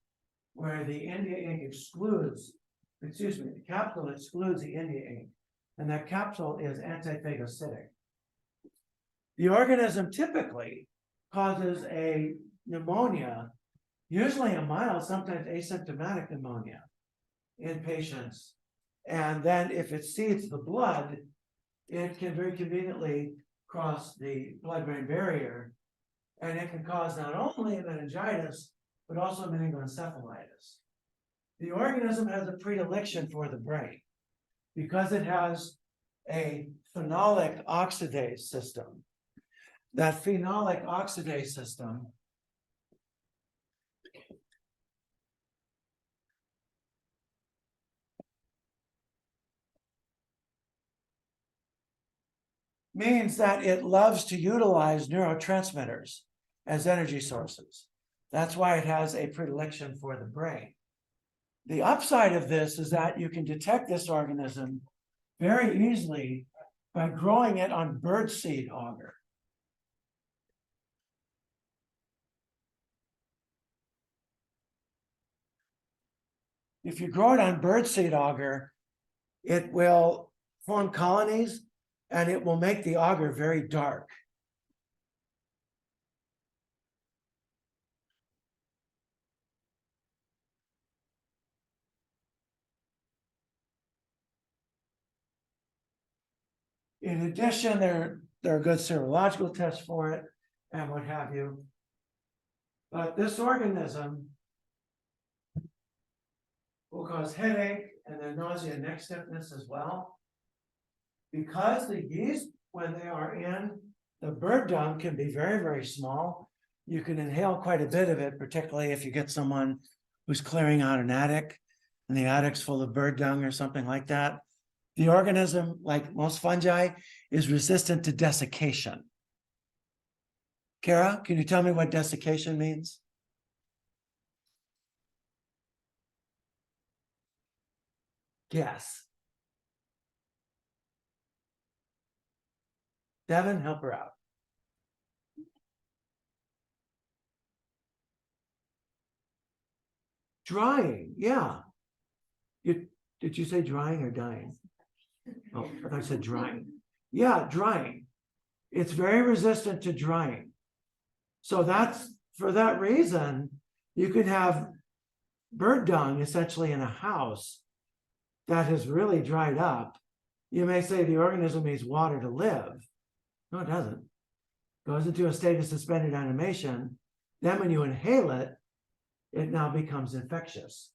where the India ink excludes, the capsule excludes the India ink, and that capsule is antiphagocytic. The organism typically causes a pneumonia, usually a mild, sometimes asymptomatic pneumonia in patients. And then if it seeds the blood, it can very conveniently cross the blood-brain barrier, and it can cause not only meningitis, but also meningoencephalitis. The organism has a predilection for the brain because it has a phenolic oxidase system. That phenolic oxidase system means that it loves to utilize neurotransmitters as energy sources. That's why it has a predilection for the brain. The upside of this is that you can detect this organism very easily by growing it on birdseed agar. If you grow it on birdseed agar, it will form colonies and it will make the agar very dark. In addition, there are good serological tests for it and what have you. But this organism will cause headache and then nausea and neck stiffness as well. Because the yeast, when they are in the bird dung, can be very, very small, you can inhale quite a bit of it, particularly if you get someone who's clearing out an attic and the attic's full of bird dung or something like that. The organism, like most fungi, is resistant to desiccation. Kara, can you tell me what desiccation means? Yes. Devin, help her out. Drying, yeah. Did you say drying or dying? Oh, I thought I said drying. Yeah, drying. It's very resistant to drying. So that's, for that reason, you could have bird dung essentially in a house that has really dried up. You may say the organism needs water to live. No, it doesn't. It goes into a state of suspended animation. Then when you inhale it, it now becomes infectious.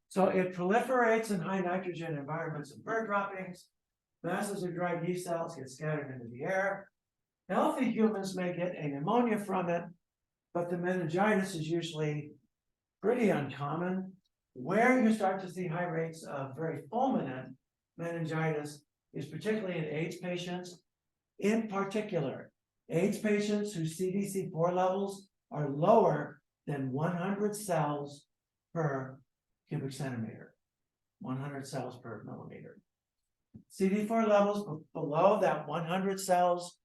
So it proliferates in high nitrogen environments and bird droppings. Masses of dried yeast cells get scattered into the air. Healthy humans may get a pneumonia from it, but the meningitis is usually pretty uncommon. Where you start to see high rates of very fulminant meningitis is particularly in AIDS patients. In particular, AIDS patients whose CDC4 levels are lower than 100 cells per cubic centimeter, 100 cells per millimeter. CD4 levels below that 100 cells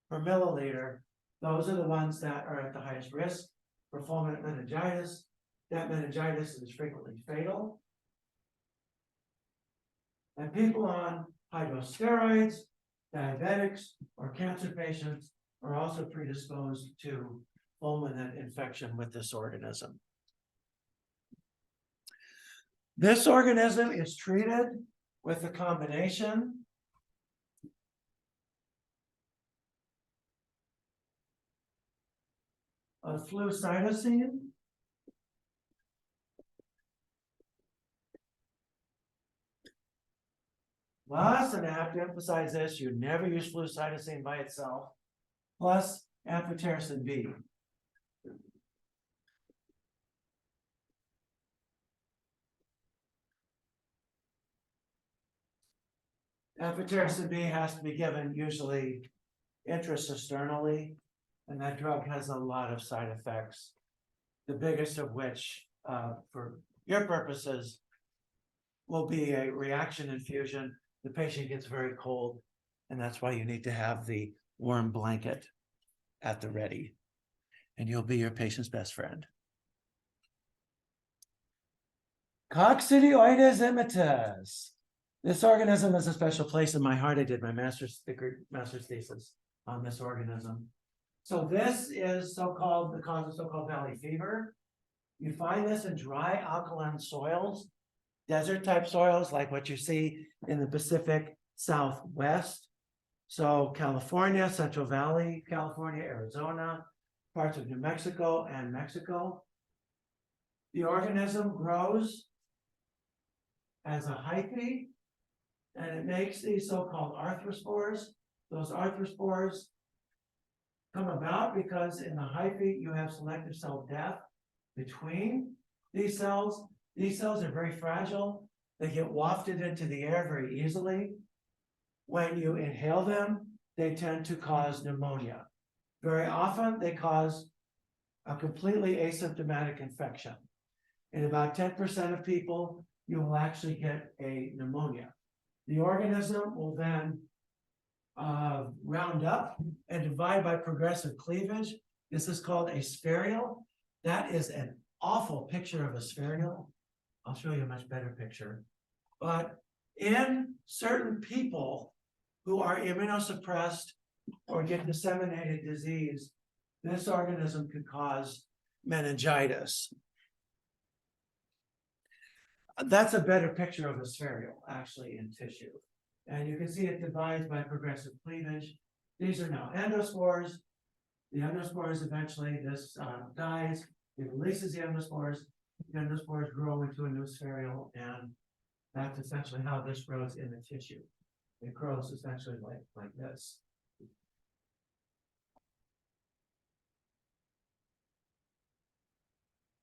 per milliliter, those are the ones that are at the highest risk for fulminant meningitis. That meningitis is frequently fatal. And people on high-dose steroids, diabetics, or cancer patients are also predisposed to fulminant infection with this organism. This organism is treated with a combination of flucytosine plus, and I have to emphasize this, you never use flucytosine by itself, plus amphotericin B. Amphotericin B has to be given usually intracisternally, and that drug has a lot of side effects, the biggest of which, for your purposes, will be a reaction infusion. The patient gets very cold, and that's why you need to have the warm blanket at the ready, and you'll be your patient's best friend. Coccidioides immitis. This organism has a special place in my heart. I did my master's thesis on this organism. So this is the cause of so-called valley fever. You find this in dry alkaline soils, desert type soils like what you see in the Pacific Southwest. So California, Central Valley, California, Arizona, parts of New Mexico and Mexico. The organism grows as a hyphae, and it makes these so-called arthrospores. Those arthrospores come about because in the hyphae you have selective cell death between these cells. These cells are very fragile. They get wafted into the air very easily. When you inhale them, they tend to cause pneumonia. Very often they cause a completely asymptomatic infection. In about 10% of people, you will actually get a pneumonia. The organism will then round up and divide by progressive cleavage. This is called a spherial. That is an awful picture of a spherial. I'll show you a much better picture. But in certain people who are immunosuppressed or get disseminated disease, this organism could cause meningitis. That's a better picture of a spherial, actually, in tissue. And you can see it divides by progressive cleavage. These are now endospores. The endospores eventually, this dies, it releases the endospores. The endospores grow into a new spherial, and that's essentially how this grows in the tissue. It grows essentially like this.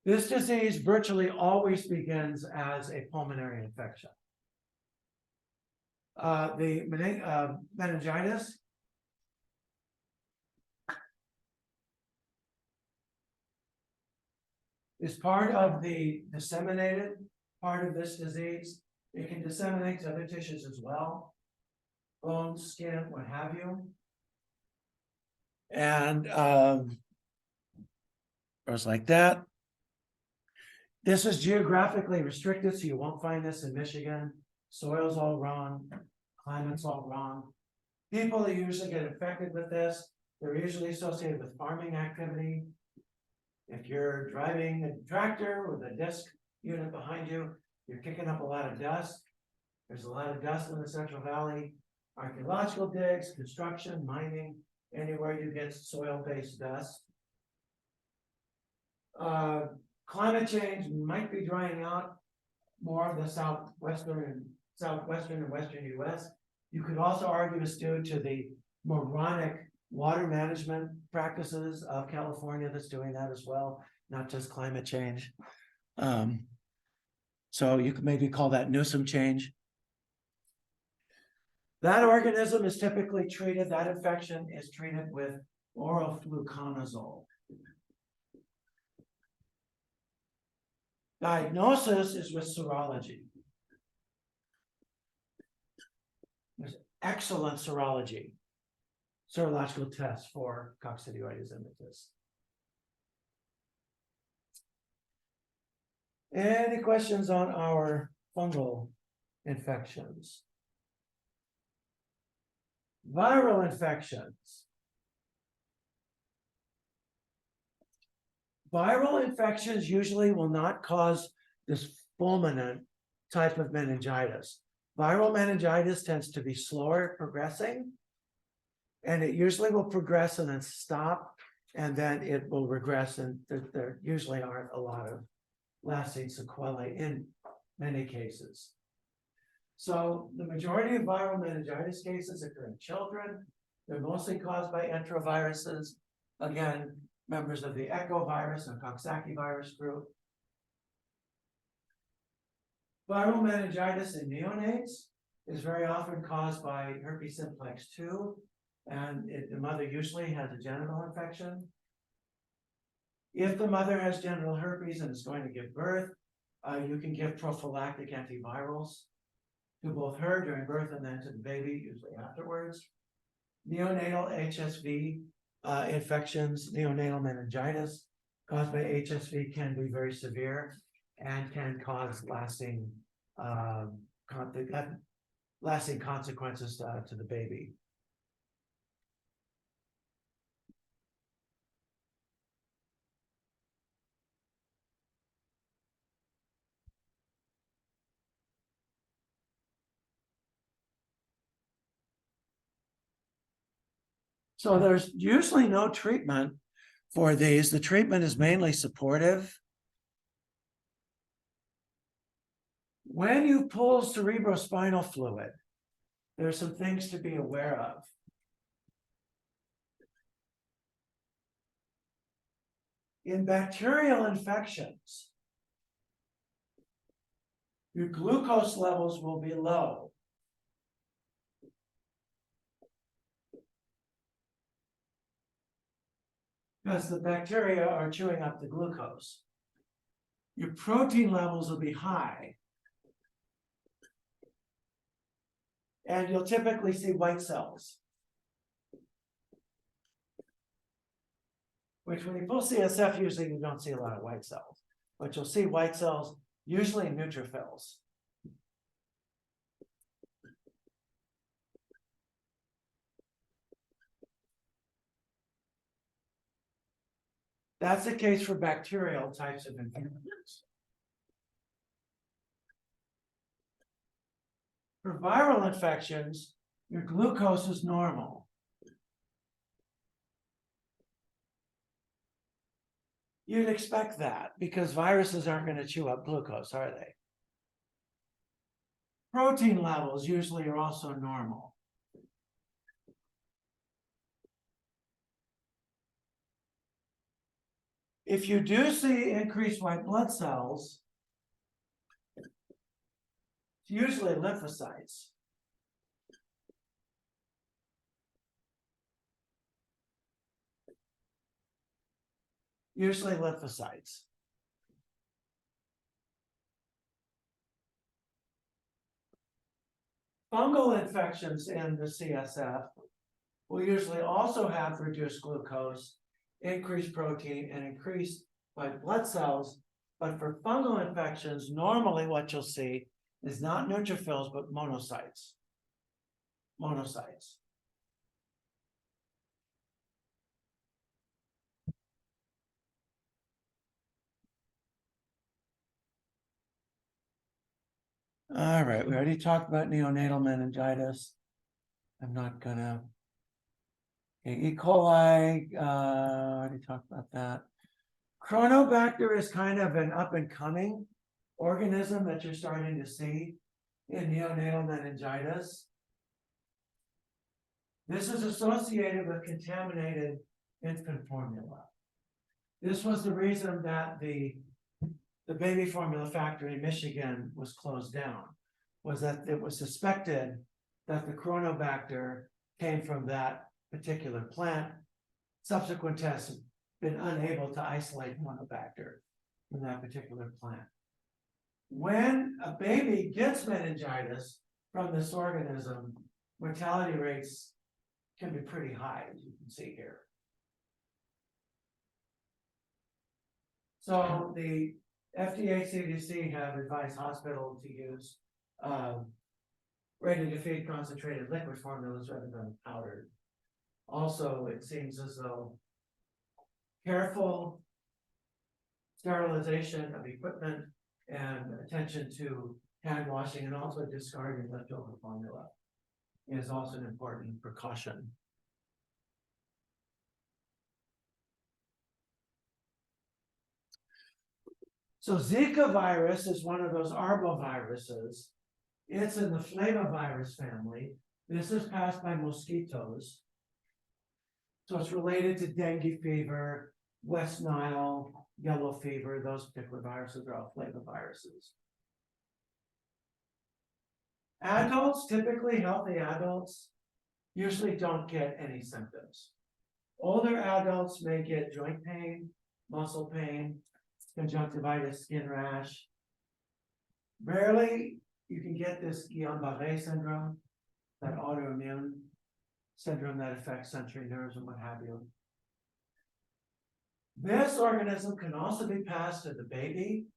This disease virtually always begins as a pulmonary infection. The meningitis is part of the disseminated part of this disease. It can disseminate to other tissues as well, bones, skin, what have you. And goes like that. This is geographically restricted, so you won't find this in Michigan. Soil's all wrong, climate's all wrong. People that usually get infected with this, they're usually associated with farming activity. If you're driving a tractor with a disc unit behind you, you're kicking up a lot of dust. There's a lot of dust in the Central Valley. Archaeological digs, construction, mining, anywhere you get soil-based dust. Climate change might be drying out more of the southwestern and western US. You could also argue it's due to the moronic water management practices of California that's doing that as well, not just climate change. So you could maybe call that Newsom change. That organism is typically treated, that infection is treated with oral fluconazole. Diagnosis is with serology. There's excellent serology, serological tests for Coccidioides immitis. Any questions on our fungal infections? Viral infections. Viral infections usually will not cause this fulminant type of meningitis. Viral meningitis tends to be slower progressing, and it usually will progress and then stop, and then it will regress, and there usually aren't a lot of lasting sequelae in many cases. So the majority of viral meningitis cases occur in children. They're mostly caused by enteroviruses. Again, members of the echovirus and Coxsackie virus group. Viral meningitis in neonates is very often caused by herpes simplex 2, and the mother usually has a genital infection. If the mother has genital herpes and is going to give birth, you can give prophylactic antivirals to both her during birth and then to the baby, usually afterwards. Neonatal HSV infections, neonatal meningitis caused by HSV can be very severe and can cause lasting consequences to the baby. So there's usually no treatment for these. The treatment is mainly supportive. When you pull cerebrospinal fluid, there's some things to be aware of. In bacterial infections, your glucose levels will be low. Because the bacteria are chewing up the glucose. Your protein levels will be high. And you'll typically see white cells. Which when you pull CSF, usually you don't see a lot of white cells. But you'll see white cells, usually neutrophils. That's the case for bacterial types of infections. For viral infections, your glucose is normal. You'd expect that because viruses aren't going to chew up glucose, are they? Protein levels usually are also normal. If you do see increased white blood cells, it's usually lymphocytes. Usually lymphocytes. Fungal infections in the CSF will usually also have reduced glucose, increased protein, and increased white blood cells. But for fungal infections, normally what you'll see is not neutrophils, but monocytes. Monocytes. All right, we already talked about neonatal meningitis. I'm not gonna. Okay, E. coli, already talked about that. Chronobacter is kind of an up and coming organism that you're starting to see in neonatal meningitis. This is associated with contaminated infant formula. This was the reason that the baby formula factory in Michigan was closed down, was that it was suspected that the Chronobacter came from that particular plant. Subsequent tests have been unable to isolate Chronobacter from that particular plant. When a baby gets meningitis from this organism, mortality rates can be pretty high, as you can see here. So the FDA, CDC have advised hospitals to use ready-to-feed concentrated liquid formulas rather than powdered. Also, it seems as though careful sterilization of equipment and attention to hand washing and also discarding leftover formula is also an important precaution. So Zika virus is one of those arboviruses. It's in the flavivirus family. This is passed by mosquitoes. So it's related to dengue fever, West Nile, yellow fever. Those particular viruses are all flaviviruses. Adults, typically healthy adults, usually don't get any symptoms. Older adults may get joint pain, muscle pain, conjunctivitis, skin rash. Rarely you can get this Guillain-Barré syndrome, that autoimmune syndrome that affects sensory nerves and what have you. This organism can also be passed to the baby,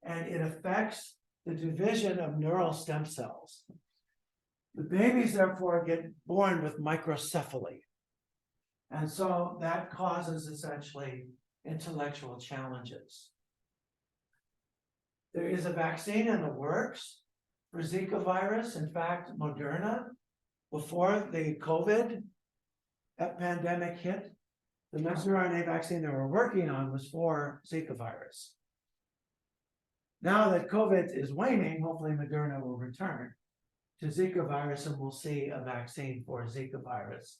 and it affects the division of neural stem cells. The babies, therefore, get born with microcephaly. And so that causes essentially intellectual challenges. There is a vaccine in the works for Zika virus. In fact, Moderna, before the COVID pandemic hit, the messenger RNA vaccine they were working on was for Zika virus. Now that COVID is waning, hopefully Moderna will return to Zika virus and we'll see a vaccine for Zika virus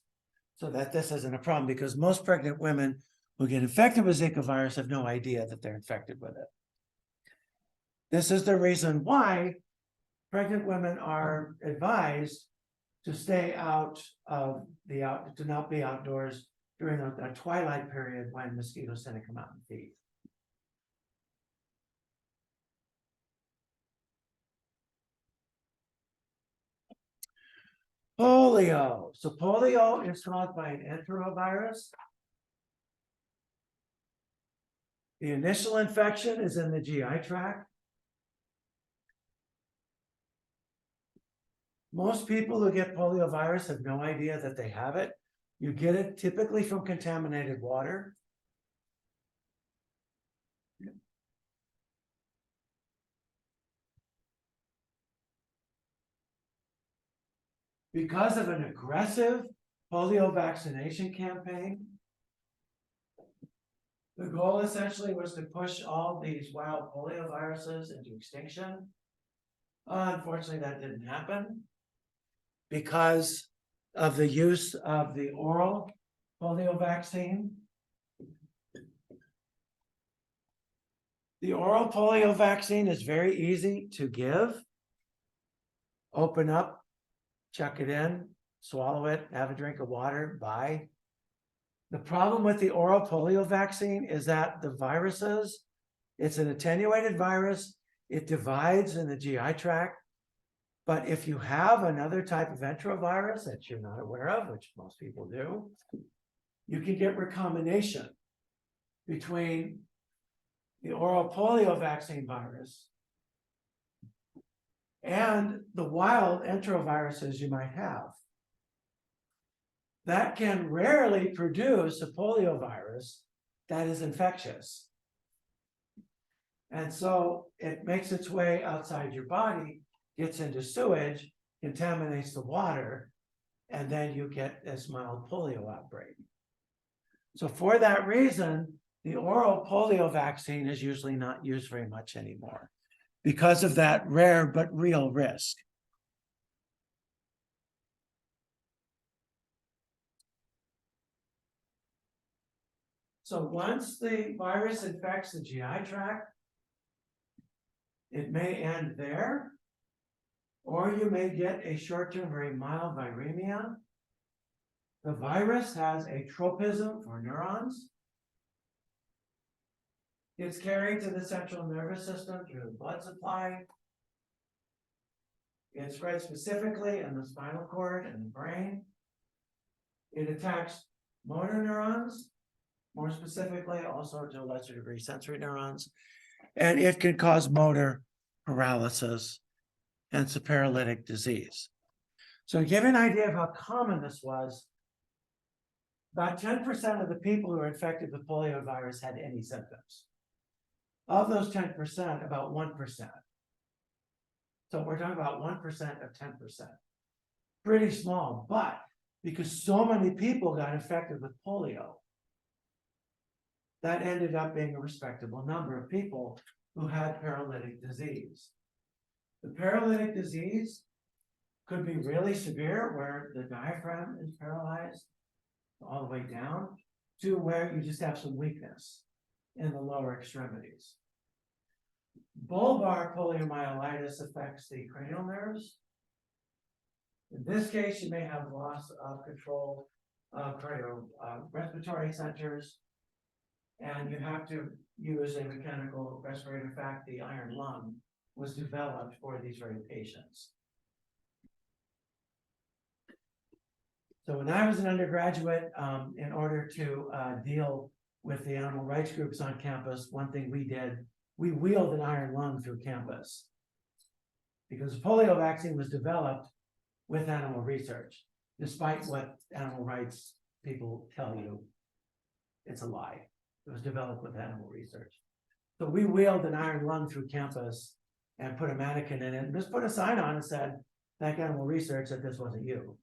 so that this isn't a problem, because most pregnant women who get infected with Zika virus have no idea that they're infected with it. This is the reason why pregnant women are advised to stay out of to not be outdoors during the twilight period when mosquitoes tend to come out and feed. Polio. So polio is caused by an enterovirus. The initial infection is in the GI tract. Most people who get poliovirus have no idea that they have it. You get it typically from contaminated water. Because of an aggressive polio vaccination campaign, the goal essentially was to push all these wild polio viruses into extinction. Unfortunately, that didn't happen because of the use of the oral polio vaccine. The oral polio vaccine is very easy to give. Open up, chuck it in, swallow it, have a drink of water, bye. The problem with the oral polio vaccine is that the viruses, it's an attenuated virus, it divides in the GI tract, But if you have another type of enterovirus that you're not aware of, which most people do, you can get recombination between the oral polio vaccine virus and the wild enteroviruses you might have. That can rarely produce a poliovirus that is infectious. And so it makes its way outside your body, gets into sewage, contaminates the water, and then you get this mild polio outbreak. So for that reason, the oral polio vaccine is usually not used very much anymore because of that rare but real risk. So once the virus infects the GI tract, it may end there, or you may get a short-term, very mild viremia. The virus has a tropism for neurons. It's carried to the central nervous system through the blood supply. It spreads specifically in the spinal cord and the brain. It attacks motor neurons, more specifically, also to a lesser degree, sensory neurons. And it can cause motor paralysis, hence a paralytic disease. So to give you an idea of how common this was, about 10% of the people who were infected with poliovirus had any symptoms. Of those 10%, about 1%. So we're talking about 1% of 10%. Pretty small, but because so many people got infected with polio, that ended up being a respectable number of people who had paralytic disease. The paralytic disease could be really severe, where the diaphragm is paralyzed all the way down, to where you just have some weakness in the lower extremities. Bulbar poliomyelitis affects the cranial nerves. In this case, you may have loss of control of respiratory centers, and you have to use a mechanical respirator. In fact, the iron lung was developed for these very patients. So when I was an undergraduate, in order to deal with the animal rights groups on campus, one thing we did, we wheeled an iron lung through campus because the polio vaccine was developed with animal research, despite what animal rights people tell you. It's a lie. It was developed with animal research. So we wheeled an iron lung through campus and put a mannequin in it and just put a sign on and said, thank animal research that this wasn't you.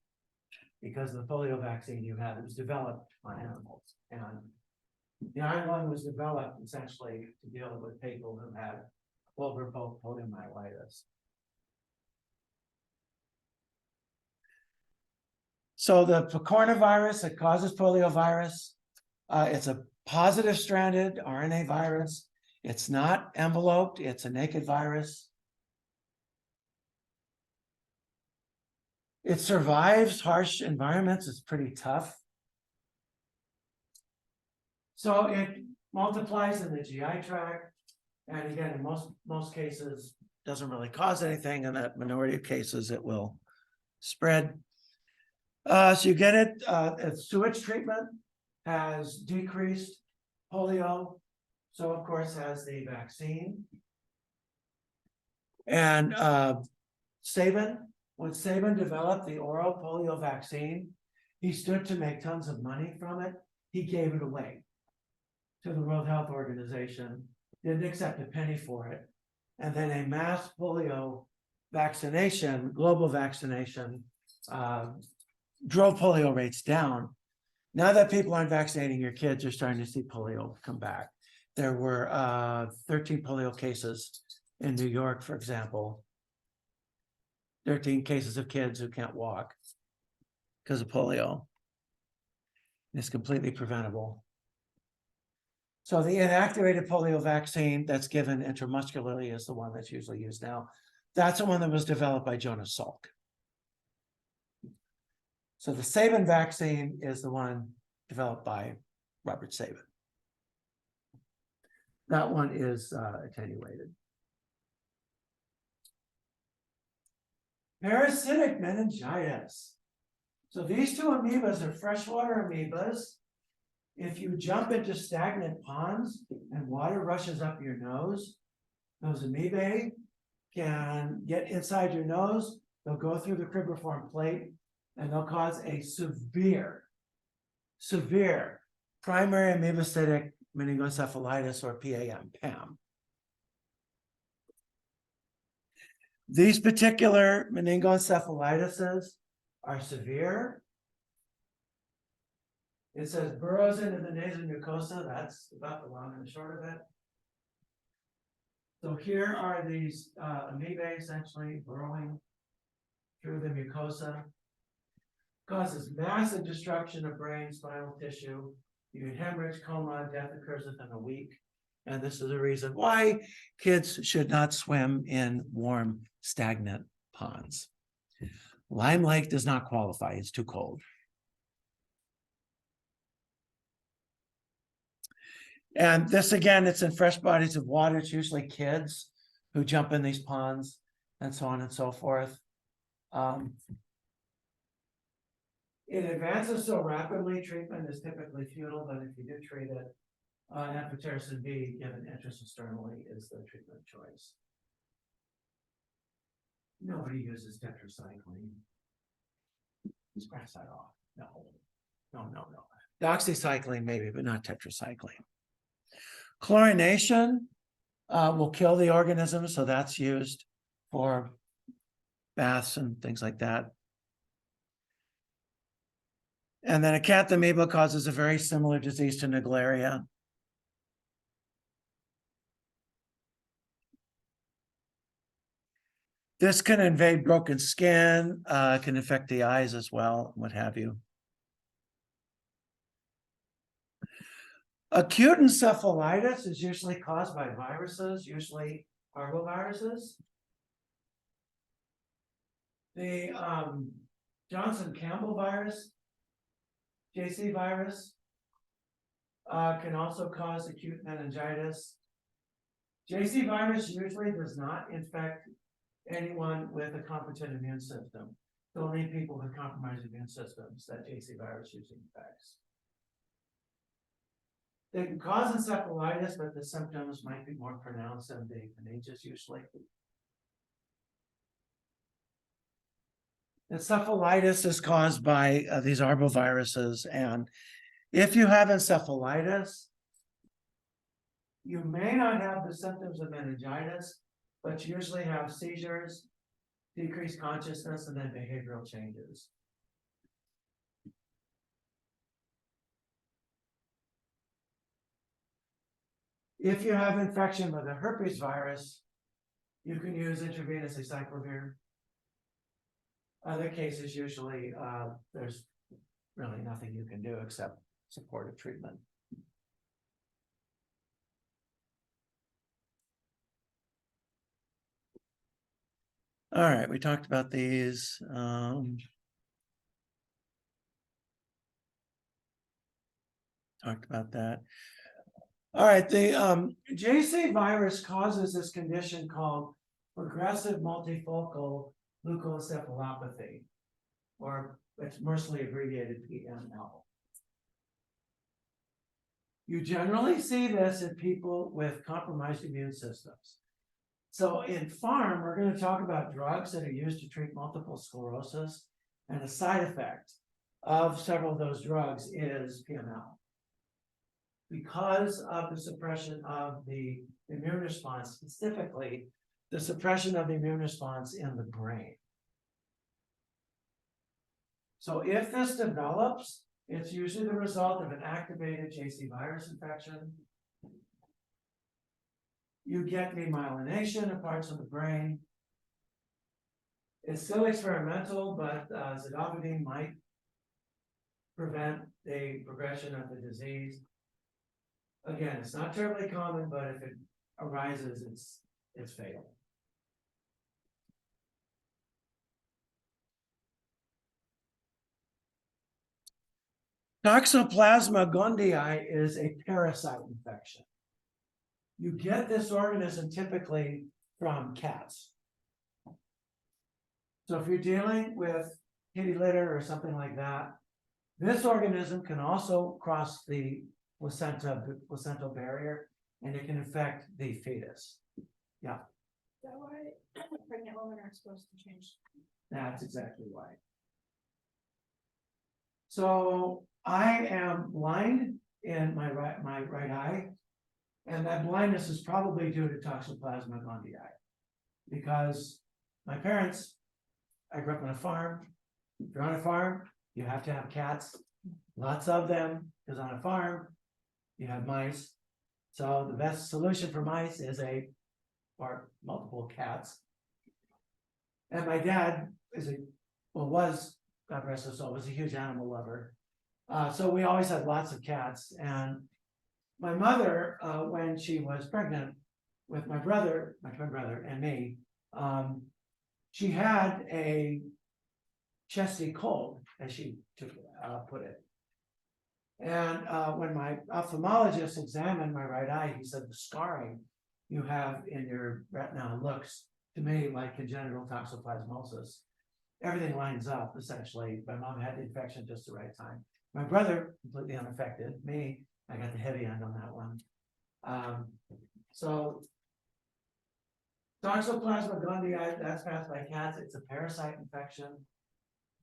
Because the polio vaccine you had, it was developed on animals. And the iron lung was developed essentially to deal with people who had bulbar poliomyelitis. So the picornavirus that causes poliovirus, it's a positive stranded RNA virus. It's not enveloped, it's a naked virus. It survives harsh environments, it's pretty tough. So it multiplies in the GI tract, and again, in most cases, doesn't really cause anything. In that minority of cases, it will spread. So you get it, sewage treatment has decreased polio, so of course has the vaccine. And Sabin, when Sabin developed the oral polio vaccine, he stood to make tons of money from it. He gave it away to the World Health Organization, didn't accept a penny for it. And then a mass polio vaccination, global vaccination, drove polio rates down. Now that people aren't vaccinating your kids, you're starting to see polio come back. There were 13 polio cases in New York, for example. 13 cases of kids who can't walk because of polio. It's completely preventable. So the inactivated polio vaccine that's given intramuscularly is the one that's usually used now. That's the one that was developed by Jonas Salk. So the Sabin vaccine is the one developed by Robert Sabin. That one is attenuated. Parasitic meningitis. So these two amoebas are freshwater amoebas. If you jump into stagnant ponds and water rushes up your nose, those amoebae can get inside your nose. They'll go through the cribriform plate and they'll cause a severe primary amoebacytic meningoencephalitis, or PAM. These particular meningoencephalitises are severe. It says burrows into the nasal mucosa. That's about the long and the short of it. So here are these amoebae essentially burrowing through the mucosa. Causes massive destruction of brain, spinal tissue. You get hemorrhage, coma, death occurs within a week. And this is the reason why kids should not swim in warm, stagnant ponds. Lime Lake does not qualify, it's too cold. And this again, it's in fresh bodies of water. It's usually kids who jump in these ponds and so on and so forth. It advances so rapidly, treatment is typically futile, but if you do treat it, amphotericin B given intracisternally is the treatment choice. Nobody uses tetracycline. Scratch that off. No. Doxycycline maybe, but not tetracycline. Chlorination will kill the organism, so that's used for baths and things like that. And then acanthamoeba causes a very similar disease to Naegleria. This can invade broken skin, can affect the eyes as well, what have you. Acute encephalitis is usually caused by viruses, usually parvoviruses. The Johnson-Campbell virus, JC virus, can also cause acute meningitis. JC virus usually does not infect anyone with a competent immune system. It's only people with compromised immune systems that JC virus usually infects. They can cause encephalitis, but the symptoms might be more pronounced than the meningitis usually. Encephalitis is caused by these arboviruses, and if you have encephalitis, you may not have the symptoms of meningitis, but you usually have seizures, decreased consciousness, and then behavioral changes. If you have infection with a herpes virus, you can use intravenous acyclovir. Other cases, usually there's really nothing you can do except supportive treatment. All right, we talked about these. Talked about that. All right, the JC virus causes this condition called progressive multifocal leukoencephalopathy, or it's mostly abbreviated PML. You generally see this in people with compromised immune systems. So in pharm, we're going to talk about drugs that are used to treat multiple sclerosis, and a side effect of several of those drugs is PML. Because of the suppression of the immune response, specifically the suppression of the immune response in the brain. So if this develops, it's usually the result of an activated JC virus infection. You get demyelination of parts of the brain. It's still experimental, but zidovudine might prevent the progression of the disease. Again, it's not terribly common, but if it arises, it's fatal. Toxoplasma gondii is a parasite infection. You get this organism typically from cats. So if you're dealing with kitty litter or something like that, this organism can also cross the placental barrier, and it can infect the fetus. Yeah, Is that why pregnant women are supposed to change? that's exactly why. So I am blind in my right eye, and that blindness is probably due to Toxoplasma gondii. Because my parents, I grew up on a farm. If you're on a farm, you have to have cats, lots of them, because on a farm, you have mice. So the best solution for mice is or multiple cats. And my dad was, God rest his soul, was a huge animal lover. So we always had lots of cats. And my mother, when she was pregnant with my twin brother and me, she had a chesty cold, as she put it. And when my ophthalmologist examined my right eye, he said the scarring you have in your retina looks to me like congenital toxoplasmosis. Everything lines up, essentially. My mom had the infection just the right time. My brother, completely unaffected. Me, I got the heavy end on that one. So Toxoplasma gondii, that's passed by cats. It's a parasite infection,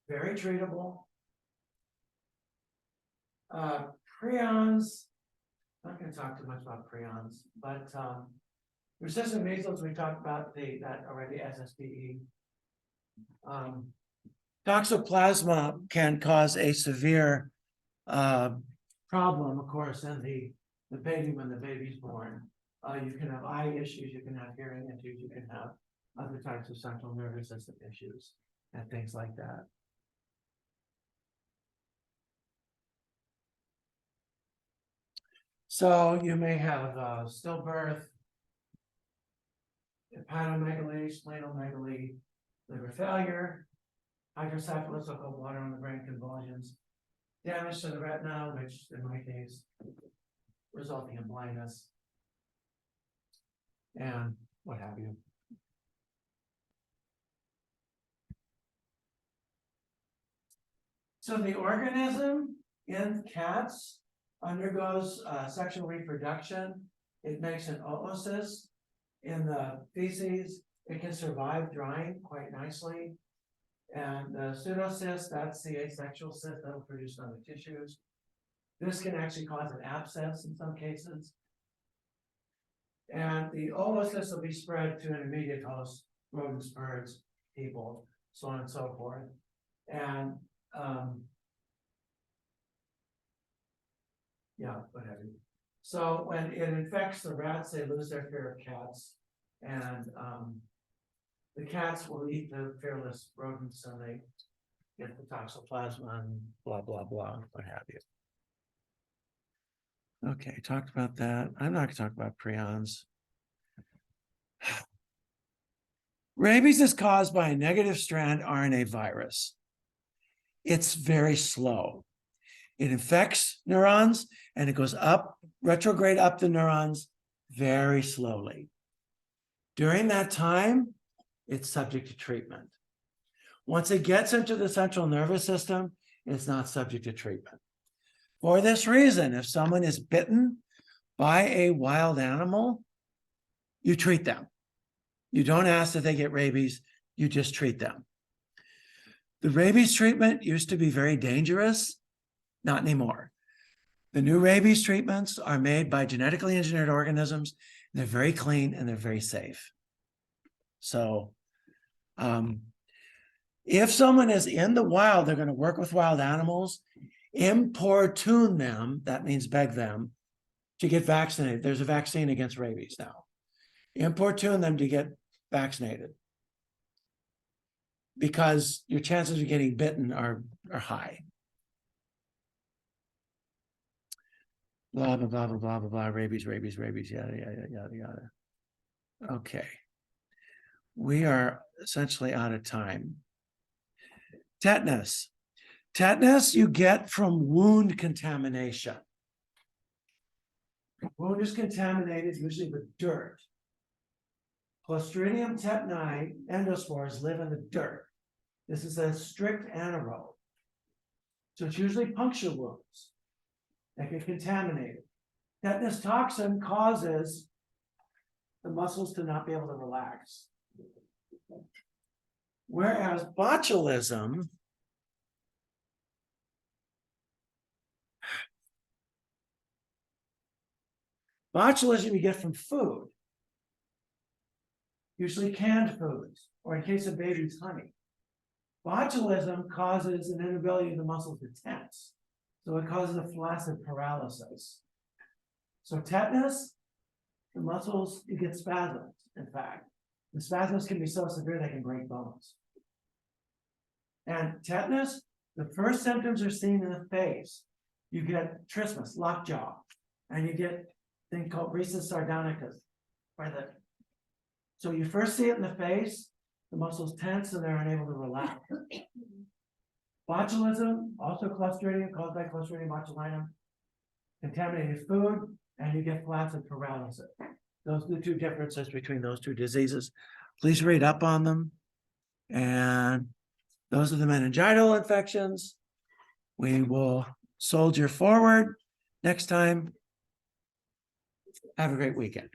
very treatable. Prions, I'm not going to talk too much about prions, but resistant measles, we talked about that already, SSPE. Toxoplasma can cause a severe problem, of course, in the baby when the baby's born. You can have eye issues, you can have hearing issues, you can have other types of central nervous system issues and things like that. So you may have stillbirth, hepatomegaly, splenomegaly, liver failure, hydrocephalus, or cold water on the brain, convulsions, damage to the retina, which in my case, resulting in blindness, and what have you. So the organism in cats undergoes sexual reproduction. It makes an oocyst in the feces. It can survive drying quite nicely. And the pseudocyst, that's the asexual cyst that will produce other tissues. This can actually cause an abscess in some cases. And the oocyst will be spread to an immediate host, rodents, birds, people, so on and so forth. And yeah, whatever. So when it infects the rats, they lose their fear of cats. And the cats will eat the fearless rodents and they get the toxoplasma and blah, blah, blah, what have you. Okay, talked about that. I'm not going to talk about prions. Rabies is caused by a negative strand RNA virus. It's very slow. It infects neurons and it goes up, retrograde up the neurons very slowly. During that time, it's subject to treatment. Once it gets into the central nervous system, it's not subject to treatment. For this reason, if someone is bitten by a wild animal, you treat them. You don't ask if they get rabies, you just treat them. The rabies treatment used to be very dangerous, not anymore. The new rabies treatments are made by genetically engineered organisms. They're very clean and they're very safe. So if someone is in the wild, they're going to work with wild animals, importune them, that means beg them, to get vaccinated. There's a vaccine against rabies now. Importune them to get vaccinated because your chances of getting bitten are high. Blah, blah, blah, blah, blah, blah, blah, rabies, rabies, rabies, yada, yada, yada, yada. Okay. We are essentially out of time. Tetanus. Tetanus you get from wound contamination. The wound is contaminated, usually with dirt. Clostridium tetani endospores live in the dirt. This is a strict anaerobe. So it's usually puncture wounds that get contaminated. Tetanus toxin causes the muscles to not be able to relax. Whereas botulism you get from food, usually canned foods, or in case of babies, honey. Botulism causes an inability of the muscles to tense, so it causes a flaccid paralysis. So tetanus, the muscles, you get spasms, in fact. The spasms can be so severe they can break bones. And tetanus, the first symptoms are seen in the face. You get trismus, lockjaw, and you get a thing called rhesus sardonicus. So you first see it in the face, the muscles tense and they're unable to relax. Botulism, also Clostridium, caused by Clostridium botulinum, contaminated food, and you get flaccid paralysis. Those are the two differences between those two diseases. Please read up on them. And those are the meningital infections. We will soldier forward next time. Have a great weekend.